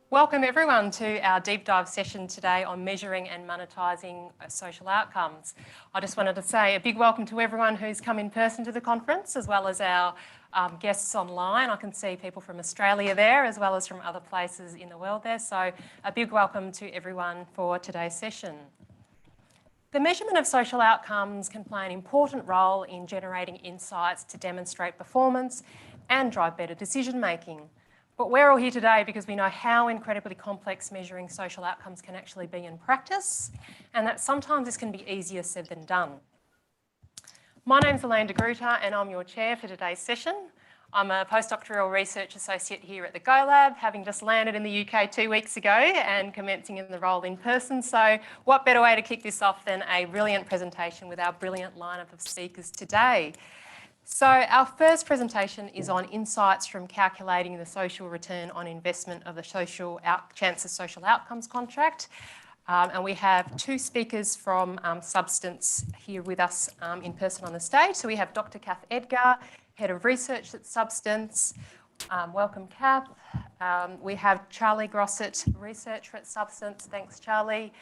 Welcome everyone to our deep dive session today on measuring and monetising social outcomes. I just wanted to say a big welcome to everyone who's come in person to the conference, as well as our guests online. I can see people from Australia there, as well as from other places in the world there. So a big welcome to everyone for today's session. The measurement of social outcomes can play an important role in generating insights to demonstrate performance and drive better decision making. But we're all here today because we know how incredibly complex measuring social outcomes can actually be in practice, and that sometimes this can be easier said than done. My name's Elaine de Gruyter and I'm your chair for today's session. I'm a postdoctoral research associate here at the Go Lab, having just landed in the UK 2 weeks ago and commencing in the role in person. So what better way to kick this off than a brilliant presentation with our brilliant lineup of speakers today. So our first presentation is on insights from calculating the social return on investment of the Chances Social Outcomes contract. And we have two speakers from Substance here with us in person on the stage. So we have Dr. Kath Edgar, Head of Research at Substance. Welcome, Kath. We have Charlie Grosset, Researcher at Substance. Thanks, Charlie.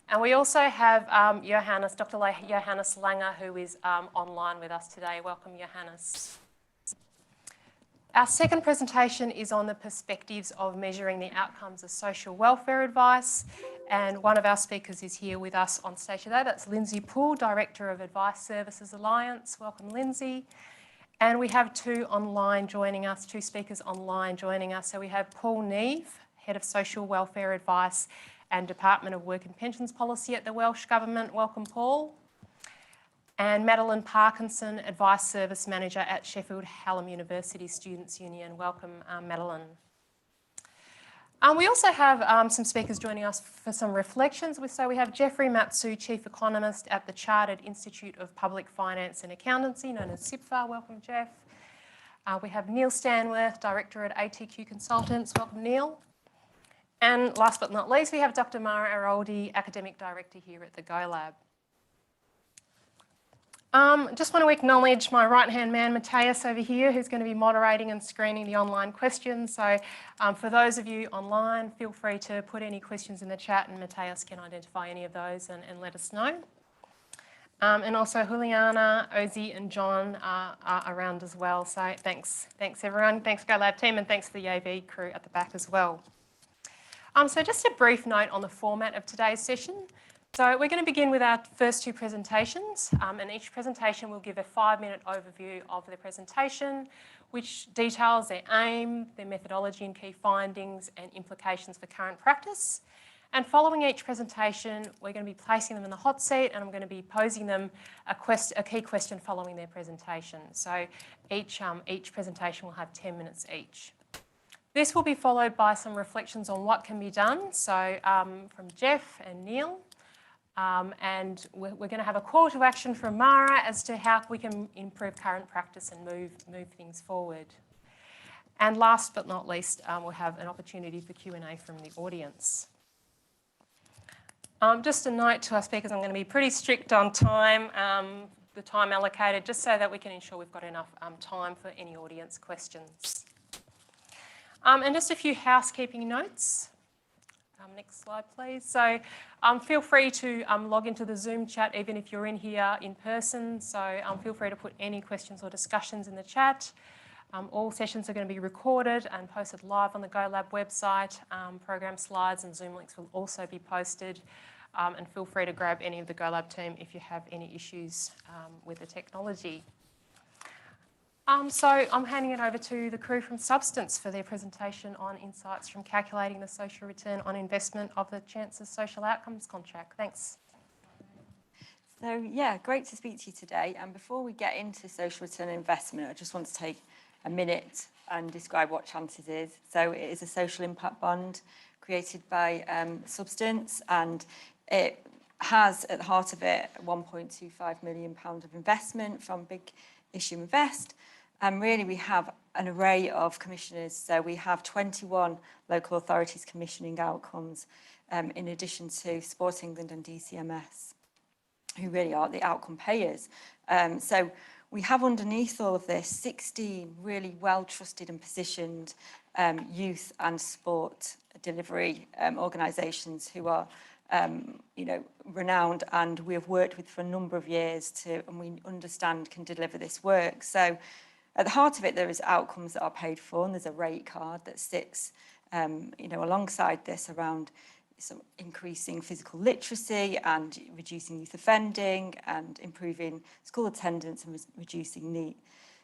And we also have Dr. Johannes Langer, who is online with us today. Welcome, Johannes. Our second presentation is on the perspectives of measuring the outcomes of social welfare advice. And one of our speakers is here with us on stage today. That's Lindsay Poole, Director of Advice Services Alliance. Welcome, Lindsay. And we have two speakers online joining us. So we have Paul Neve, Head of Social Welfare Advice and Department of Work and Pensions Policy at the Welsh Government. Welcome, Paul. And Madeline Parkinson, Advice Service Manager at Sheffield Hallam University Students' Union. Welcome, Madeline. We also have some speakers joining us for some reflections. So we have Jeffrey Matsu, Chief Economist at the Chartered Institute of Public Finance and Accountancy, known as CIPFA. Welcome, Jeff. We have Neil Stanworth, Director at ATQ Consultants. Welcome, Neil. And last but not least, we have Dr. Mara Aroldi, Academic Director here at the Go Lab. Just want to acknowledge my right-hand man, Matthias, over here, who's going to be moderating and screening the online questions. So for those of you online, feel free to put any questions in the chat and Matthias can identify any of those and let us know. And also Juliana, Ozzy and John are around as well. So thanks everyone. Thanks Go Lab team and thanks to the AV crew at the back as well. So just a brief note on the format of today's session. So we're going to begin with our first two presentations, and each presentation will give a 5-minute overview of the presentation, which details their aim, their methodology and key findings and implications for current practice. And following each presentation, we're going to be placing them in the hot seat and I'm going to be posing them a key question following their presentation. So each presentation will have 10 minutes each. This will be followed by some reflections on what can be done, so from Jeff and Neil. And we're going to have a call to action from Mara as to how we can improve current practice and move things forward. And last but not least, we'll have an opportunity for Q&A from the audience. Just a note to our speakers, I'm going to be pretty strict on time, the time allocated, just so that we can ensure we've got enough time for any audience questions. And just a few housekeeping notes. Next slide, please. So feel free to log into the Zoom chat even if you're in here in person. So feel free to put any questions or discussions in the chat. All sessions are going to be recorded and posted live on the Go Lab website. Program slides and Zoom links will also be posted. And feel free to grab any of the Go Lab team if you have any issues with the technology. So I'm handing it over to the crew from Substance for their presentation on insights from calculating the social return on investment of the Chances Social Outcomes contract. Thanks. So yeah, great to speak to you today. And before we get into social return on investment, I just want to take a minute and describe what Chances is. So it is a social impact bond created by Substance, and it has at the heart of it £1.25 million of investment from Big Issue Invest. And really we have an array of commissioners. So we have 21 local authorities commissioning outcomes in addition to Sport England and DCMS, who really are the outcome payers. So we have underneath all of this 16 really well-trusted and positioned youth and sport delivery organisations who are renowned, and we have worked with for a number of years and we understand can deliver this work. So at the heart of it, there is outcomes that are paid for, and there's a rate card that sits, alongside this around some increasing physical literacy and reducing youth offending and improving school attendance and reducing NEET.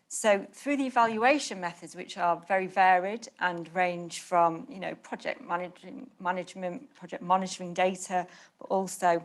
So through the evaluation methods, which are very varied and range from, project management, project monitoring data, but also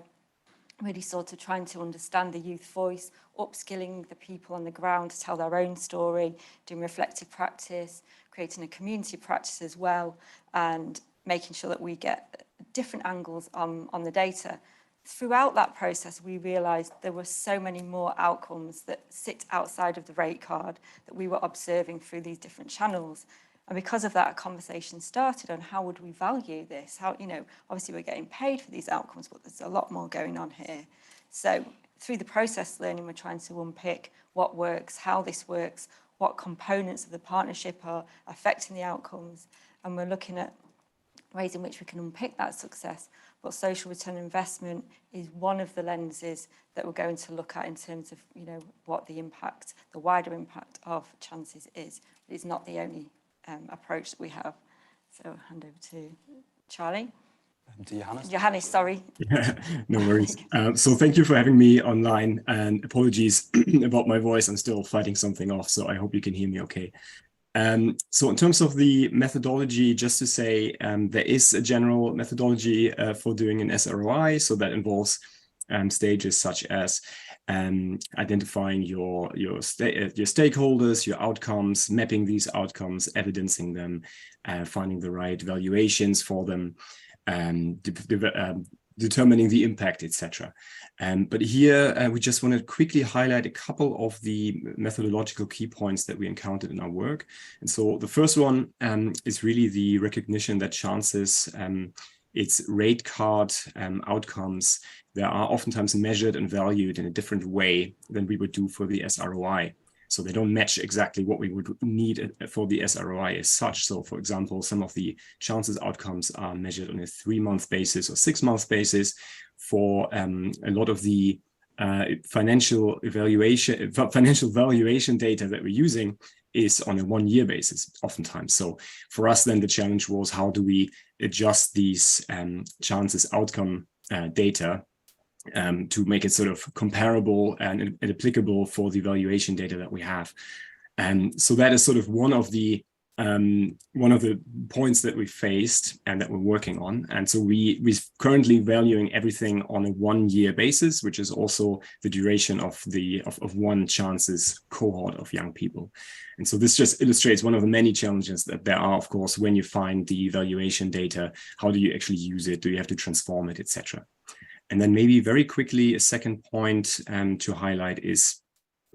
really sort of trying to understand the youth voice, upskilling the people on the ground to tell their own story, doing reflective practice, creating a community practice as well, and making sure that we get different angles on the data. Throughout that process, we realised there were so many more outcomes that sit outside of the rate card that we were observing through these different channels. And because of that, a conversation started on how would we value this? How, obviously we're getting paid for these outcomes, but there's a lot more going on here. So through the process learning, we're trying to unpick what works, how this works, what components of the partnership are affecting the outcomes. And we're looking at ways in which we can unpick that success. But social return on investment is one of the lenses that we're going to look at in terms of, what the impact, the wider impact of chances is. But it's not the only approach that we have. So I'll hand over to Charlie. To Johannes. Johannes, sorry. No worries. So thank you for having me online, and apologies about my voice. I'm still fighting something off, so I hope you can hear me okay. So in terms of the methodology, just to say, there is a general methodology for doing an SROI. So that involves stages such as identifying your stakeholders, your outcomes, mapping these outcomes, evidencing them, finding the right valuations for them, determining the impact, etc. But here we just want to quickly highlight a couple of the methodological key points that we encountered in our work. And so the first one is really the recognition that chances, its rate card outcomes, they are oftentimes measured and valued in a different way than we would do for the SROI. So they don't match exactly what we would need for the SROI as such. So for example, some of the chances outcomes are measured on a 3-month basis or 6-month basis. For a lot of the financial valuation data that we're using is on a 1-year basis oftentimes. So for us then the challenge was, how do we adjust these chances outcome data to make it sort of comparable and applicable for the valuation data that we have. And so that is sort of one of the points that we faced and that we're working on. And so we're currently valuing everything on a 1-year basis, which is also the duration of one chances cohort of young people. And so this just illustrates one of the many challenges that there are, of course, when you find the valuation data. How do you actually use it? Do you have to transform it, etc.? And then maybe very quickly, a second point to highlight is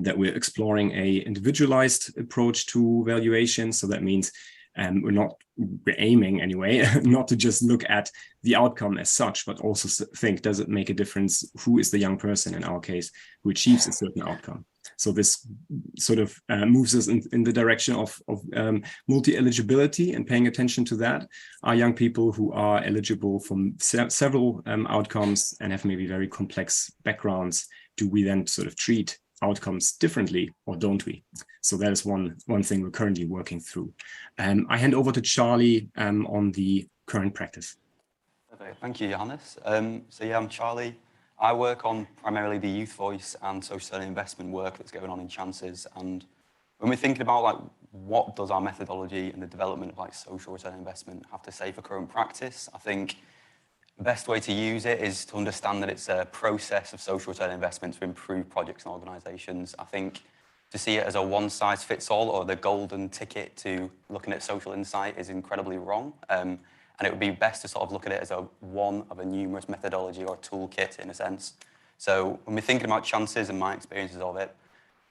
that we're exploring a individualized approach to valuation. So that means we're aiming anyway, not to just look at the outcome as such, but also think, does it make a difference? Who is the young person, in our case, who achieves a certain outcome? So this sort of moves us in the direction of multi-eligibility and paying attention to that. Are young people who are eligible for several outcomes and have maybe very complex backgrounds, do we then sort of treat outcomes differently, or don't we? So that is one thing we're currently working through. I hand over to Charlie on the current practice. Okay, thank you, Johannes. So yeah, I'm Charlie. I work on primarily the youth voice and social investment work that's going on in chances. And when we're thinking about what does our methodology and the development of social return investment have to say for current practice, I think the best way to use it is to understand that it's a process of social return investment to improve projects and organisations. I think to see it as a one-size-fits-all or the golden ticket to looking at social insight is incredibly wrong. And it would be best to sort of look at it as one of a numerous methodology or toolkit in a sense. So when we're thinking about chances and my experiences of it,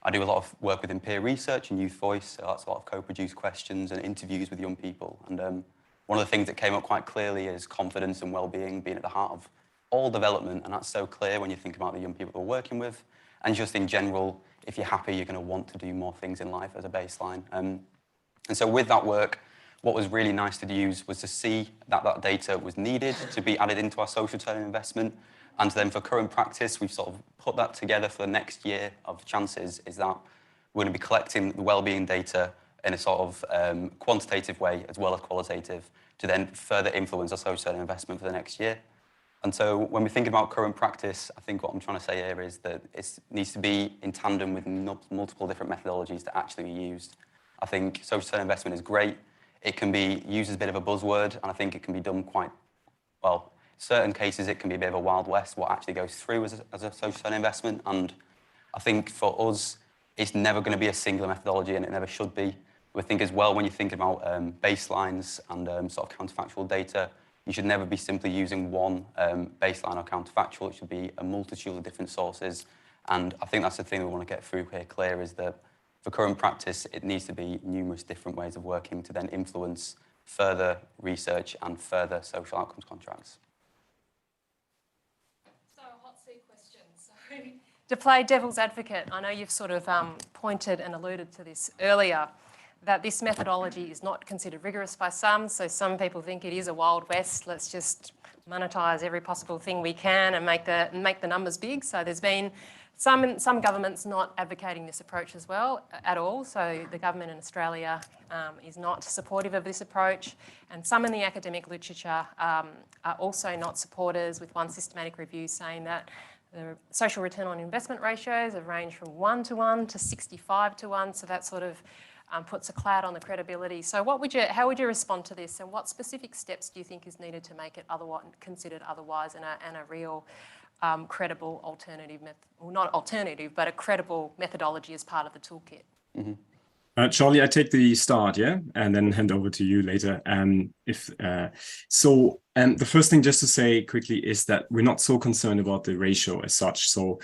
I do a lot of work within peer research and youth voice. So that's a lot of co-produced questions and interviews with young people. And one of the things that came up quite clearly is confidence and well-being being at the heart of all development. And that's so clear when you think about the young people we're working with. and just in general, if you're happy, you're going to want to do more things in life as a baseline. And so with that work, what was really nice to use was to see that that data was needed to be added into our social return on investment. And then for current practice, we've sort of put that together for the next year of chances, is that we're going to be collecting the wellbeing data in a sort of quantitative way as well as qualitative to then further influence our social return on investment for the next year. And so when we think about current practice, I think what I'm trying to say here is that it needs to be in tandem with multiple different methodologies to actually be used. I think social return on investment is great. It can be used as a bit of a buzzword, and I think it can be done quite well. In certain cases, it can be a bit of a wild west, what actually goes through as a social return investment. And I think for us, it's never going to be a singular methodology, and it never should be. We think as well, when you think about baselines and sort of counterfactual data, you should never be simply using one baseline or counterfactual. It should be a multitude of different sources. And I think that's the thing we want to get through here clear, is that for current practice, it needs to be numerous different ways of working to then influence further research and further social outcomes contracts. So, hot seat question. So, to play devil's advocate, I know you've sort of pointed and alluded to this earlier, that this methodology is not considered rigorous by some. So some people think it is a Wild West. Let's just monetise every possible thing we can and make the numbers big. So there's been some governments not advocating this approach as well at all. So the government in Australia is not supportive of this approach, and some in the academic literature are also not supporters, with one systematic review saying that the social return on investment ratios have ranged from 1:1 to 65:1. So that sort of puts a cloud on the credibility. So how would you respond to this, and what specific steps do you think is needed to make it considered otherwise and a real credible alternative, well, not alternative, but a credible methodology as part of the toolkit? Mm-hmm. Charlie, I take the start, yeah, and then hand over to you later. The first thing just to say quickly is that we're not so concerned about the ratio as such. So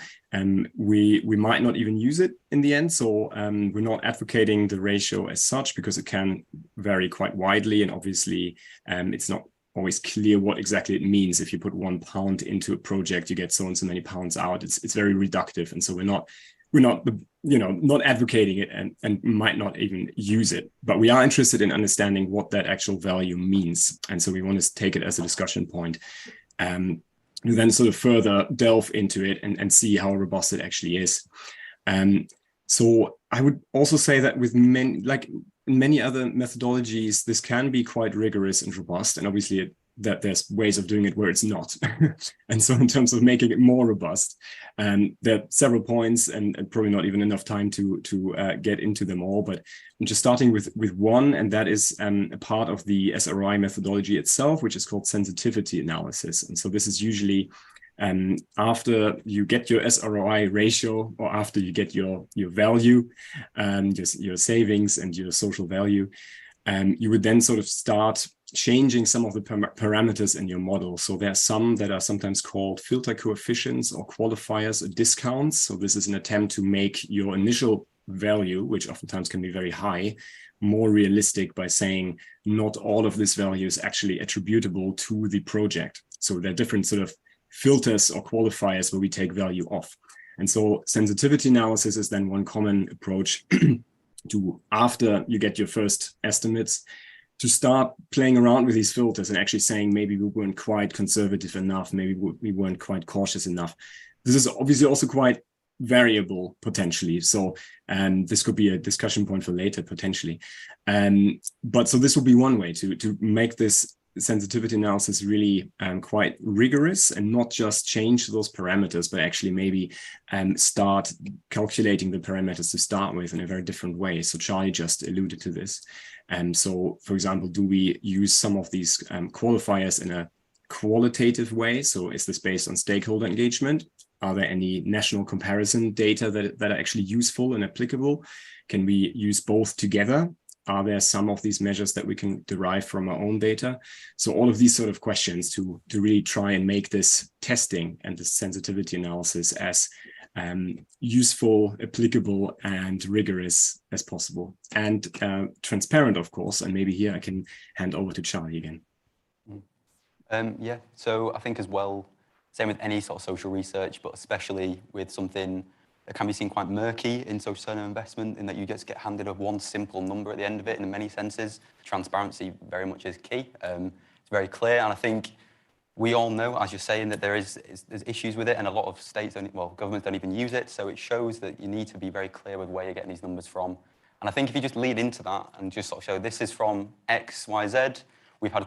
we might not even use it in the end. So we're not advocating the ratio as such, because it can vary quite widely, and obviously it's not always clear what exactly it means. If you put £1 into a project, you get so and so many pounds out. It's very reductive, and so we're not not advocating it, and might not even use it. But we are interested in understanding what that actual value means, and so we want to take it as a discussion point, and then sort of further delve into it and see how robust it actually is. So I would also say that with many other methodologies, this can be quite rigorous and robust, and obviously that there's ways of doing it where it's not. And so in terms of making it more robust, there are several points, and probably not even enough time to get into them all, but I'm just starting with one, and that is a part of the SRI methodology itself, which is called sensitivity analysis. And so this is usually after you get your SROI ratio, or after you get your value, your savings and your social value, you would then sort of start changing some of the parameters in your model. So there are some that are sometimes called filter coefficients or qualifiers or discounts. So this is an attempt to make your initial value, which oftentimes can be very high, more realistic by saying not all of this value is actually attributable to the project. So there are different sort of filters or qualifiers where we take value off. And so sensitivity analysis is then one common approach to, after you get your first estimates, to start playing around with these filters and actually saying maybe we weren't quite conservative enough, maybe we weren't quite cautious enough. This is obviously also quite variable potentially. So this could be a discussion point for later potentially. But so this would be one way to make this sensitivity analysis really quite rigorous, and not just change those parameters, but actually maybe start calculating the parameters to start with in a very different way. So Charlie just alluded to this. So, for example, do we use some of these qualifiers in a qualitative way? So is this based on stakeholder engagement? Are there any national comparison data that are actually useful and applicable? Can we use both together? Are there some of these measures that we can derive from our own data? So all of these sort of questions to really try and make this testing and the sensitivity analysis as useful, applicable, and rigorous as possible, and transparent, of course. And maybe here I can hand over to Charlie again. Yeah, so I think as well, same with any sort of social research, but especially with something that can be seen quite murky in social turnover investment, in that you just get handed one simple number at the end of it. In many senses, transparency very much is key. It's very clear, and I think we all know, as you're saying, that there's issues with it, and a lot of states, governments don't even use it. So it shows that you need to be very clear with where you're getting these numbers from. And I think if you just lead into that and just sort of show this is from X, Y, Z, we've had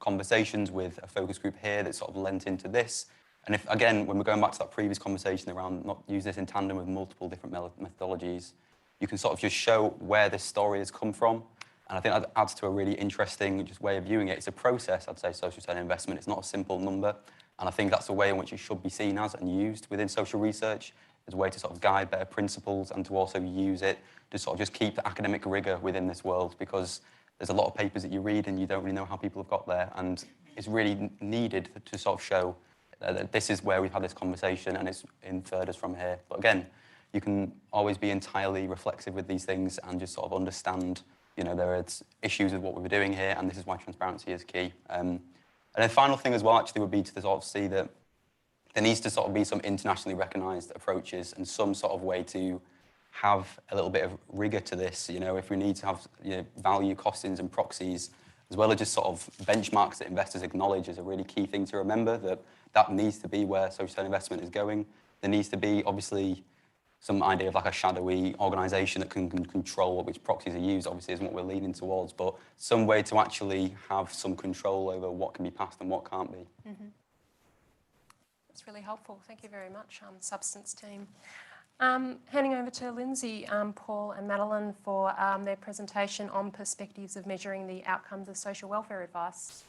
conversations with a focus group here that sort of lent into this. And if, again, when we're going back to that previous conversation around not use this in tandem with multiple different methodologies, you can sort of just show where this story has come from. And I think that adds to a really interesting just way of viewing it. It's a process, I'd say, social turnover investment. It's not a simple number. And I think that's a way in which it should be seen as and used within social research as a way to sort of guide better principles and to also use it to sort of just keep the academic rigor within this world, because there's a lot of papers that you read and you don't really know how people have got there. And it's really needed to sort of show that this is where we've had this conversation and it's inferred us from here. But again, you can always be entirely reflexive with these things and just sort of understand, you know, there are issues with what we're doing here, and this is why transparency is key. And the final thing as well actually would be to sort of see that there needs to sort of be some internationally recognised approaches and some sort of way to have a little bit of rigour to this. You know, if we need to have, you know, value costings and proxies, as well as just sort of benchmarks that investors acknowledge is a really key thing to remember, that needs to be where social turnover investment is going. There needs to be, obviously, some idea of like a shadowy organisation that can control which proxies are used, obviously, isn't what we're leaning towards, but some way to actually have some control over what can be passed and what can't be. Mm-hmm. That's really helpful. Thank you very much, Substance team. Handing over to Lindsay, Paul and Madeline for their presentation on perspectives of measuring the outcomes of social welfare advice.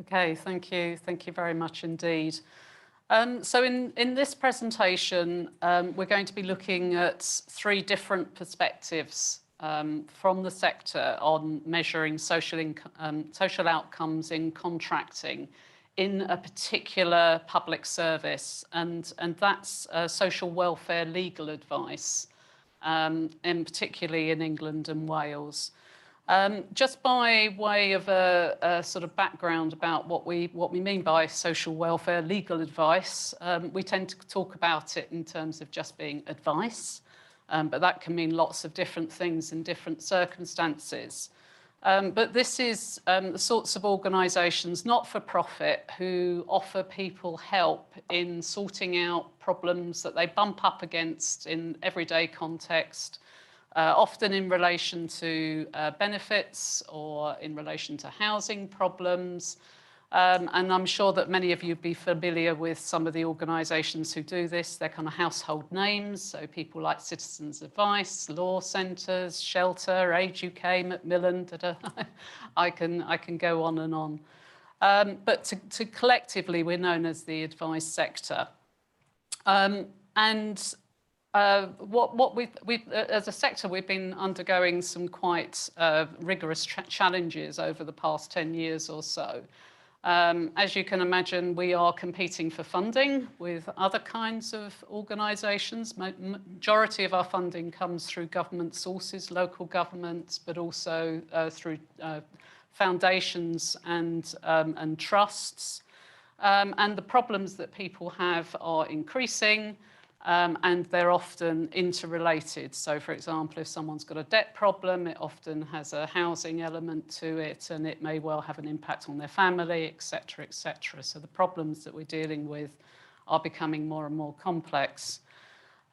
Okay, thank you. Thank you very much indeed. So in this presentation, we're going to be looking at three different perspectives from the sector on measuring social outcomes in contracting in a particular public service, and that's social welfare legal advice, and particularly in England and Wales. Just by way of a sort of background about what we mean by social welfare legal advice, we tend to talk about it in terms of just being advice, but that can mean lots of different things in different circumstances. But this is the sorts of organisations, not for profit, who offer people help in sorting out problems that they bump up against in everyday context, often in relation to benefits or in relation to housing problems. And I'm sure that many of you would be familiar with some of the organisations who do this. They're kind of household names, so people like Citizens Advice, Law Centres, Shelter, Age UK, Macmillan, I can go on and on. But to collectively, we're known as the advice sector. What we've as a sector, we've been undergoing some quite rigorous challenges over the past 10 years or so. As you can imagine, we are competing for funding with other kinds of organisations. Majority of our funding comes through government sources, local governments, but also through foundations and trusts. And the problems that people have are increasing. And they're often interrelated. So, for example, if someone's got a debt problem, it often has a housing element to it, and it may well have an impact on their family, etc., etc. So the problems that we're dealing with are becoming more and more complex.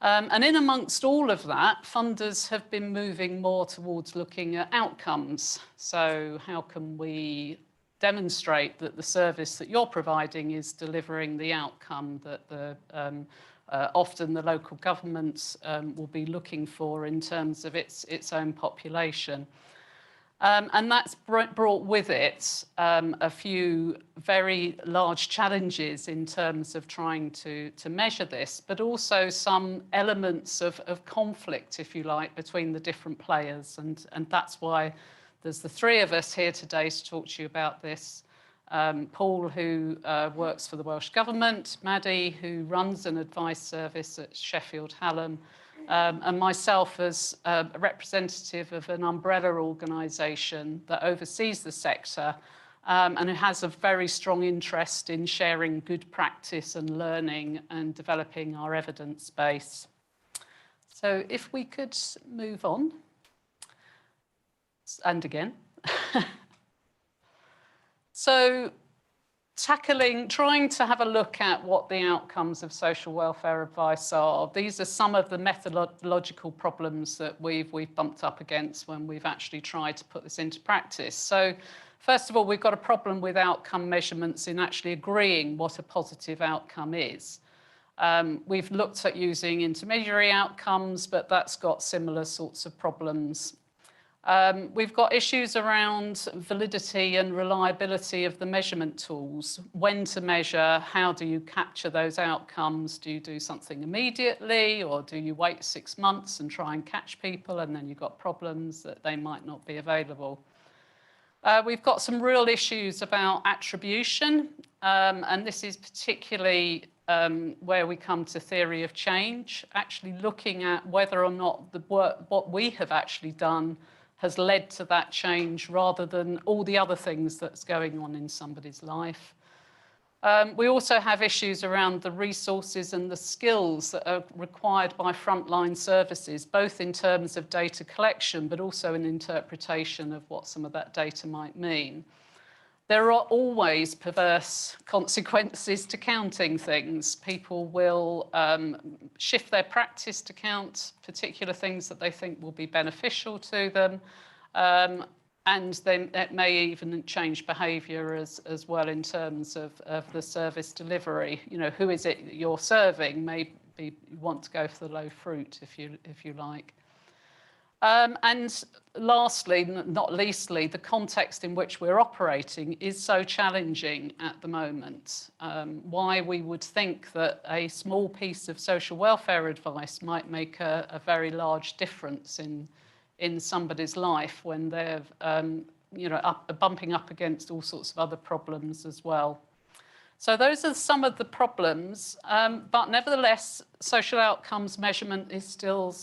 And in amongst all of that, funders have been moving more towards looking at outcomes. So how can we demonstrate that the service that you're providing is delivering the outcome that the often the local government will be looking for in terms of its own population. And that's brought with it a few very large challenges in terms of trying to measure this, but also some elements of conflict, if you like, between the different players. And that's why there's the three of us here today to talk to you about this. Paul, who works for the Welsh Government, Maddie, who runs an advice service at Sheffield Hallam, and myself as a representative of an umbrella organisation that oversees the sector and it has a very strong interest in sharing good practice and learning and developing our evidence base. So if we could move on, and again. So trying to have a look at what the outcomes of social welfare advice are. These are some of the methodological problems that we've bumped up against when we've actually tried to put this into practice. So first of all, we've got a problem with outcome measurements in actually agreeing what a positive outcome is. We've looked at using intermediary outcomes, but that's got similar sorts of problems. We've got issues around validity and reliability of the measurement tools. When to measure, how do you capture those outcomes? Do you do something immediately, or do you wait 6 months and try and catch people, and then you've got problems that they might not be available? We've got some real issues about attribution, and this is particularly where we come to theory of change, actually looking at whether or not the work, what we have actually done has led to that change rather than all the other things that's going on in somebody's life. We also have issues around the resources and the skills that are required by frontline services, both in terms of data collection, but also in interpretation of what some of that data might mean. There are always perverse consequences to counting things. People will shift their practice to count particular things that they think will be beneficial to them. And then it may even change behaviour as well in terms of the service delivery. You know, who is it you're serving? Maybe you want to go for the low fruit, if you like. And lastly, not leastly, the context in which we're operating is so challenging at the moment. Why we would think that a small piece of social welfare advice might make a very large difference in somebody's life when they're bumping up against all sorts of other problems as well. So those are some of the problems, but nevertheless, social outcomes measurement is still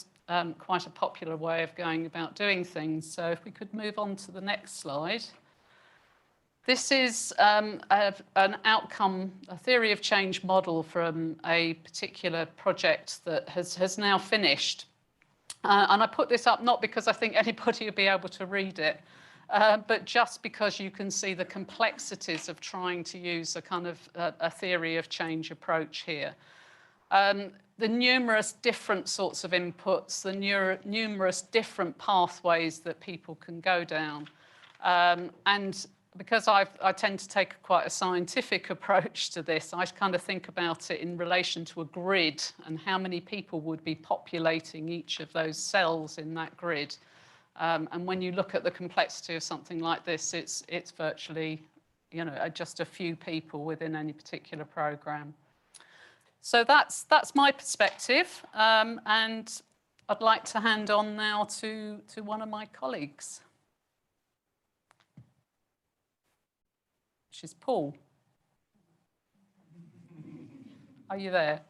quite a popular way of going about doing things. So if we could move on to the next slide. This is an outcome, a theory of change model from a particular project that has now finished. And I put this up not because I think anybody will be able to read it, but just because you can see the complexities of trying to use a kind of a theory of change approach here. The numerous different sorts of inputs, the numerous different pathways that people can go down. And because I tend to take quite a scientific approach to this, I kind of think about it in relation to a grid and how many people would be populating each of those cells in that grid. And when you look at the complexity of something like this, it's virtually, you know, just a few people within any particular program. So that's my perspective, and I'd like to hand on now to one of my colleagues, which is Paul. Are you there?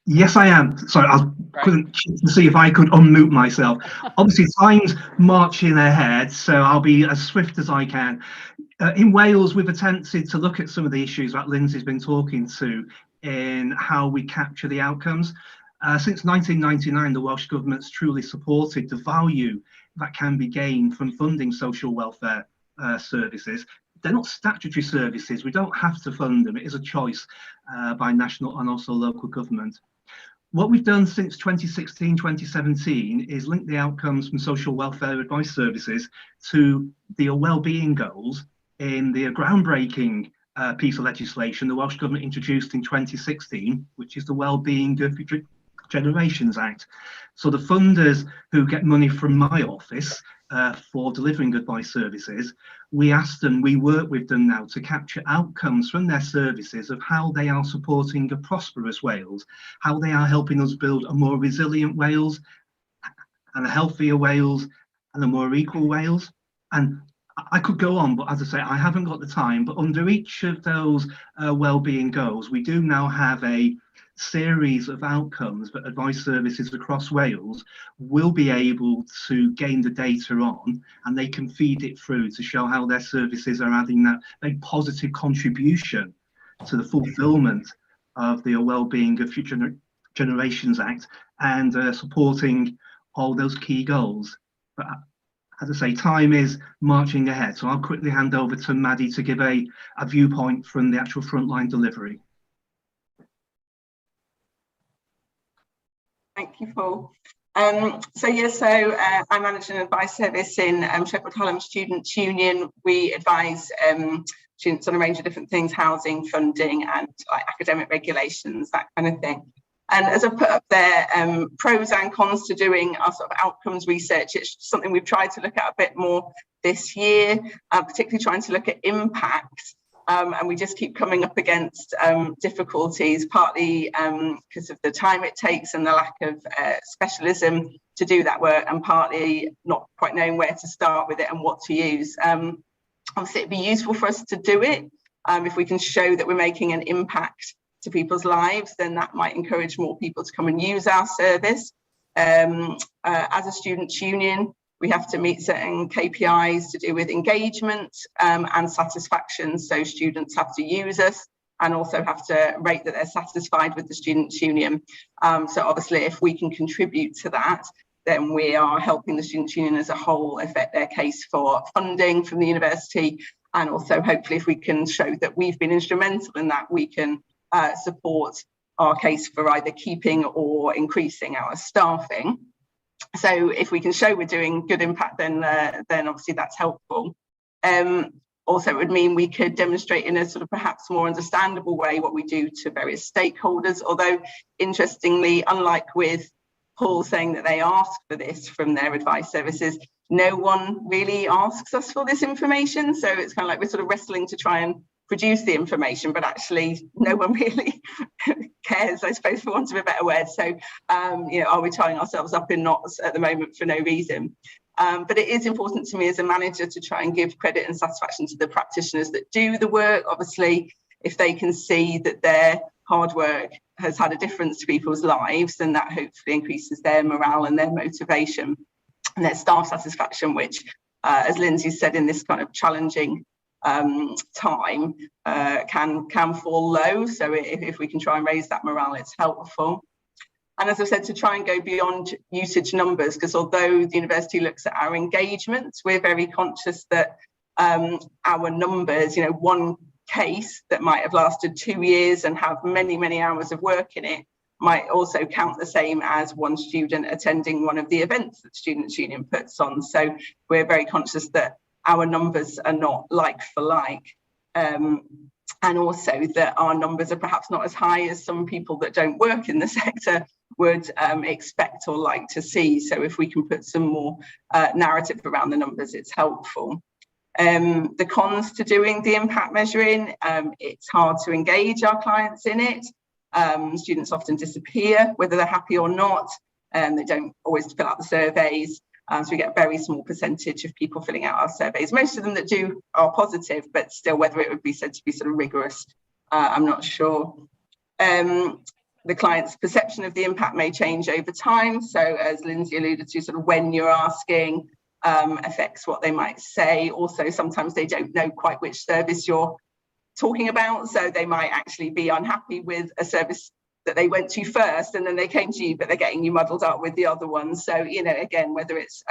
Yes, I am. Sorry, I couldn't see if I could unmute myself. Obviously, time's marching ahead, so I'll be as swift as I can. In Wales, we've attempted to look at some of the issues that Lindsay's been talking to in how we capture the outcomes. Since 1999, the Welsh Government's truly supported the value that can be gained from funding social welfare services. They're not statutory services. We don't have to fund them. It is a choice by national and also local government. What we've done since 2016, 2017 is link the outcomes from social welfare advice services to the wellbeing goals in the groundbreaking piece of legislation the Welsh Government introduced in 2016, which is the Wellbeing of Future Generations Act. So the funders who get money from my office for delivering advice services, we ask them, we work with them now to capture outcomes from their services of how they are supporting a prosperous Wales, how they are helping us build a more resilient Wales and a healthier Wales and a more equal Wales. And I could go on, but as I say, I haven't got the time. But under each of those wellbeing goals, we do now have a series of outcomes that advice services across Wales will be able to gain the data on, and they can feed it through to show how their services are adding that very positive contribution to the fulfilment of the well-being of future Generations Act and supporting all those key goals. But as I say, time is marching ahead, so I'll quickly hand over to Maddie to give a viewpoint from the actual frontline delivery. Thank you, Paul. I manage an advice service in Sheffield Hallam Students' Union. We advise students on a range of different things, housing, funding, and like academic regulations, that kind of thing. And as I put up there, pros and cons to doing our sort of outcomes research, it's something we've tried to look at a bit more this year, particularly trying to look at impact. And we just keep coming up against difficulties, partly because of the time it takes and the lack of specialism to do that work, and partly not quite knowing where to start with it and what to use. Obviously, it'd be useful for us to do it. If we can show that we're making an impact to people's lives, then that might encourage more people to come and use our service. As a students' union, we have to meet certain KPIs to do with engagement and satisfaction. So students have to use us and also have to rate that they're satisfied with the students' union. So obviously, if we can contribute to that, then we are helping the students' union as a whole affect their case for funding from the university. And also, hopefully, if we can show that we've been instrumental in that, we can support our case for either keeping or increasing our staffing. So if we can show we're doing good impact, then obviously that's helpful. Also, it would mean we could demonstrate in a sort of perhaps more understandable way what we do to various stakeholders. Although, interestingly, unlike with Paul saying that they ask for this from their advice services, no one really asks us for this information. So it's kind of like we're sort of wrestling to try and produce the information, but actually no one really cares, I suppose, for want of a better word. So, are we tying ourselves up in knots at the moment for no reason? But it is important to me as a manager to try and give credit and satisfaction to the practitioners that do the work. Obviously, if they can see that their hard work has had a difference to people's lives, then that hopefully increases their morale and their motivation and their staff satisfaction, which, as Lindsay said, in this kind of challenging time can fall low. So if we can try and raise that morale, it's helpful. And as I've said, to try and go beyond usage numbers, because although the university looks at our engagements, we're very conscious that our numbers, one case that might have lasted 2 years and have many, many hours of work in it might also count the same as one student attending one of the events that Students' Union puts on. So we're very conscious that our numbers are not like for like, and also that our numbers are perhaps not as high as some people that don't work in the sector would expect or like to see. So if we can put some more narrative around the numbers, it's helpful. The cons to doing the impact measuring, it's hard to engage our clients in it. Students often disappear, whether they're happy or not, and they don't always fill out the surveys. So we get a very small percentage of people filling out our surveys. Most of them that do are positive, but still whether it would be said to be sort of rigorous, I'm not sure. The client's perception of the impact may change over time. So as Lindsay alluded to, sort of when you're asking affects what they might say. Also, sometimes they don't know quite which service you're talking about. So they might actually be unhappy with a service that they went to first and then they came to you, but they're getting you muddled up with the other ones. So, again, whether it's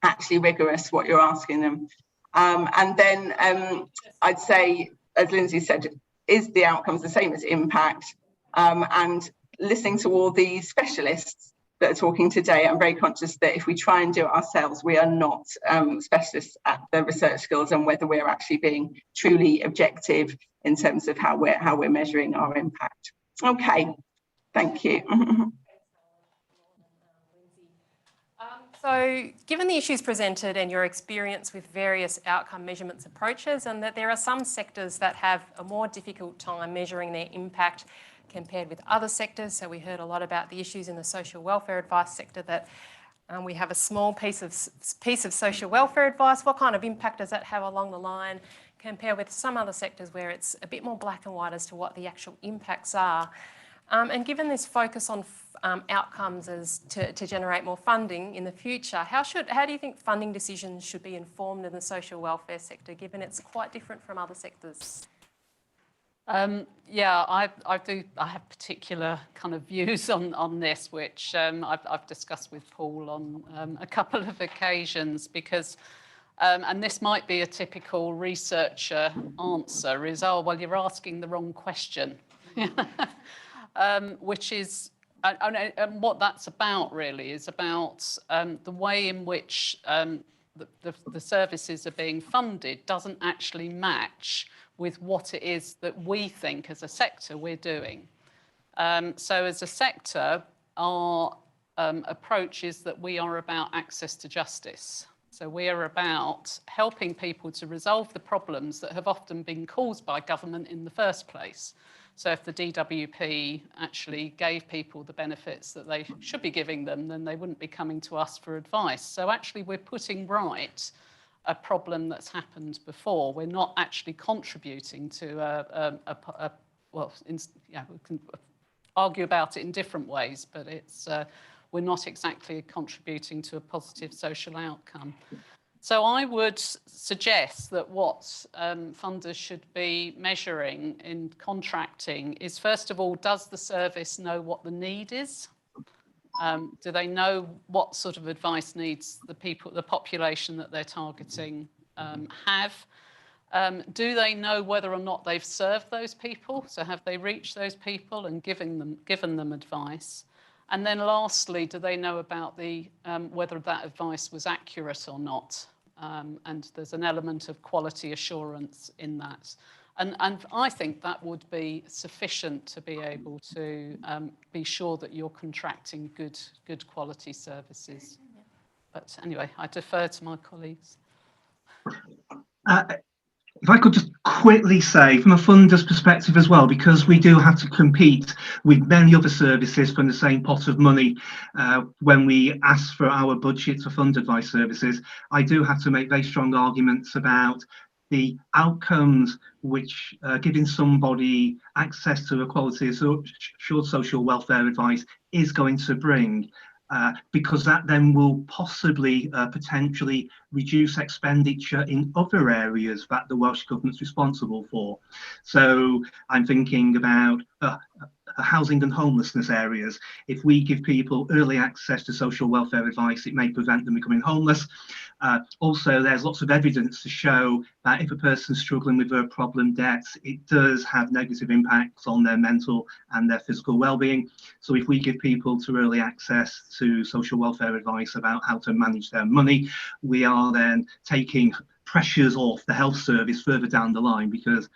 actually rigorous what you're asking them. And then I'd say, as Lindsay said, is the outcomes the same as impact? And listening to all these specialists that are talking today, I'm very conscious that if we try and do it ourselves, we are not specialists at the research skills and whether we're actually being truly objective in terms of how we're measuring our impact. Okay, thank you. So given the issues presented and your experience with various outcome measurements approaches, and that there are some sectors that have a more difficult time measuring their impact compared with other sectors. So we heard a lot about the issues in the social welfare advice sector, that we have a small piece of social welfare advice. What kind of impact does that have along the line compared with some other sectors where it's a bit more black and white as to what the actual impacts are? And given this focus on outcomes as to generate more funding in the future, how do you think funding decisions should be informed in the social welfare sector, given it's quite different from other sectors? Yeah, I have particular kind of views on this, which I've discussed with Paul on a couple of occasions, because, and this might be a typical researcher answer, is, oh, well, you're asking the wrong question, which is, and what that's about really is about the way in which the services are being funded doesn't actually match with what it is that we think as a sector we're doing. So as a sector, our approach is that we are about access to justice. So we are about helping people to resolve the problems that have often been caused by government in the first place. So if the DWP actually gave people the benefits that they should be giving them, then they wouldn't be coming to us for advice. So actually we're putting right a problem that's happened before. We're not actually contributing to well, yeah, we can argue about it in different ways, but it's we're not exactly contributing to a positive social outcome. So I would suggest that what funders should be measuring in contracting is, first of all, does the service know what the need is? Do they know what sort of advice needs the population that they're targeting have? Do they know whether or not they've served those people? So have they reached those people and given them advice? And then lastly, do they know about whether that advice was accurate or not? And there's an element of quality assurance in that. And I think that would be sufficient to be able to be sure that you're contracting good quality services. But anyway, I defer to my colleagues. If I could just quickly say, from a funder's perspective as well, because we do have to compete with many other services from the same pot of money when we ask for our budget to fund advice services, I do have to make very strong arguments about the outcomes which giving somebody access to a quality assured social welfare advice is going to bring. Because that then will possibly potentially reduce expenditure in other areas that the Welsh Government's responsible for. So I'm thinking about housing and homelessness areas. If we give people early access to social welfare advice, it may prevent them becoming homeless. Also, there's lots of evidence to show that if a person's struggling with their problem debts, it does have negative impacts on their mental and their physical well-being. So if we give people to early access to social welfare advice about how to manage their money, we are then taking pressures off the health service further down the line, because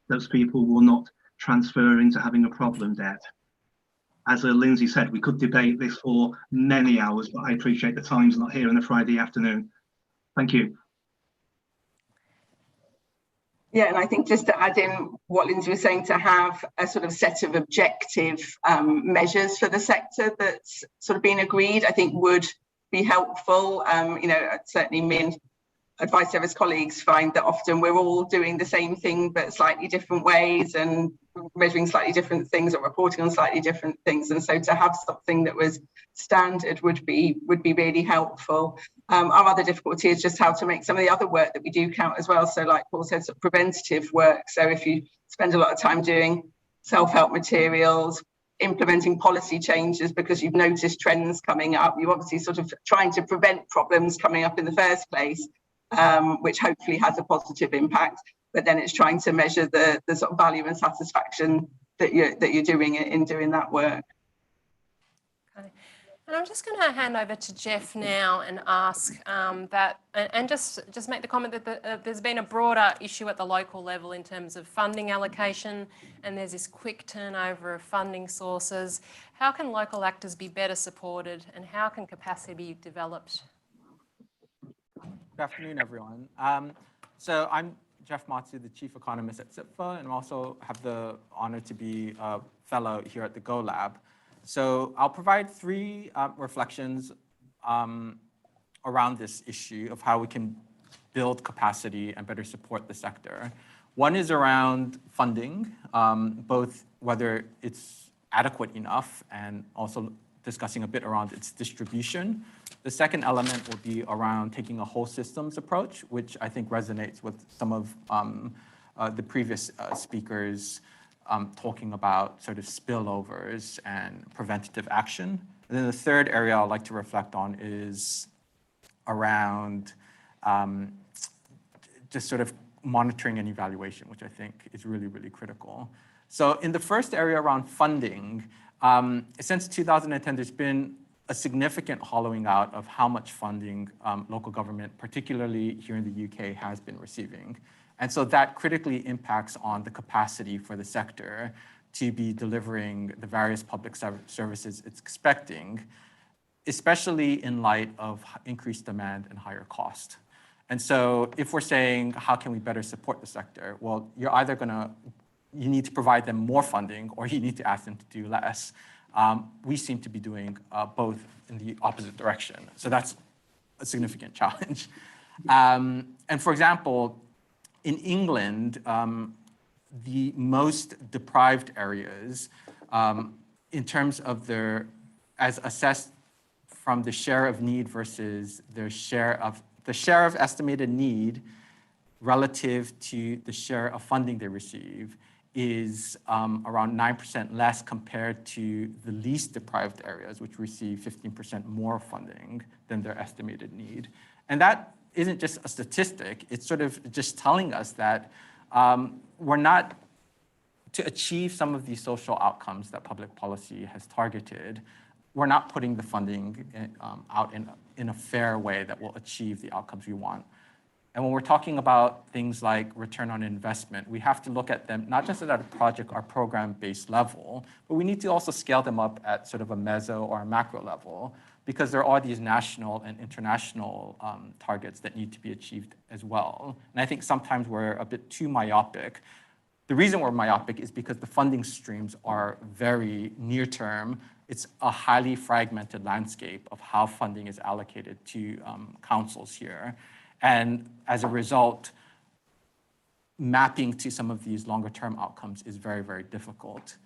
those people will not transfer into having a problem debt. As Lindsay said, we could debate this for many hours, but I appreciate the time's not here on a Friday afternoon. Thank you. Yeah, and I think just to add in what Lindsay was saying, to have a sort of set of objective measures for the sector that's sort of been agreed, I think would be helpful. You know, certainly me and advice service colleagues find that often we're all doing the same thing but slightly different ways, and measuring slightly different things or reporting on slightly different things, and so to have something that was standard would be really helpful. Our other difficulty is just how to make some of the other work that we do count as well. So like Paul said, sort of preventative work. So if you spend a lot of time doing self-help materials, implementing policy changes because you've noticed trends coming up, you're obviously sort of trying to prevent problems coming up in the first place, which hopefully has a positive impact, but then it's trying to measure the sort of value and satisfaction that you're doing in doing that work. Okay. And I'm just going to hand over to Jeff now and ask that, and just make the comment that there's been a broader issue at the local level in terms of funding allocation, and there's this quick turnover of funding sources. How can local actors be better supported, and how can capacity be developed? Good afternoon, everyone. So I'm Jeff Matsu, the Chief Economist at SIPFA, and also have the honor to be a fellow here at the Go Lab. So I'll provide three reflections around this issue of how we can build capacity and better support the sector. One is around funding, both whether it's adequate enough and also discussing a bit around its distribution. The second element will be around taking a whole systems approach, which I think resonates with some of the previous speakers. talking about sort of spillovers and preventative action. And then the third area I'd like to reflect on is around just sort of monitoring and evaluation, which I think is really, really critical. So in the first area around funding, since 2010, there's been a significant hollowing out of how much funding local government, particularly here in the UK, has been receiving. And so that critically impacts on the capacity for the sector to be delivering the various public services it's expecting, especially in light of increased demand and higher cost. And so if we're saying, how can we better support the sector? Well, you're either you need to provide them more funding or you need to ask them to do less. We seem to be doing both in the opposite direction. So that's a significant challenge. And for example, in England, the most deprived areas, in terms of as assessed from the share of need versus the share of estimated need relative to the share of funding they receive, is around 9% less compared to the least deprived areas, which receive 15% more funding than their estimated need. And that isn't just a statistic, it's sort of just telling us that we're not, to achieve some of these social outcomes that public policy has targeted, we're not putting the funding out in a fair way that will achieve the outcomes we want. And when we're talking about things like return on investment, we have to look at them not just at a project or program-based level, but we need to also scale them up at sort of a meso or a macro level, because there are these national and international targets that need to be achieved as well. And I think sometimes we're a bit too myopic. The reason we're myopic is because the funding streams are very near term. It's a highly fragmented landscape of how funding is allocated to councils here. And as a result, mapping to some of these longer term outcomes is very, very difficult.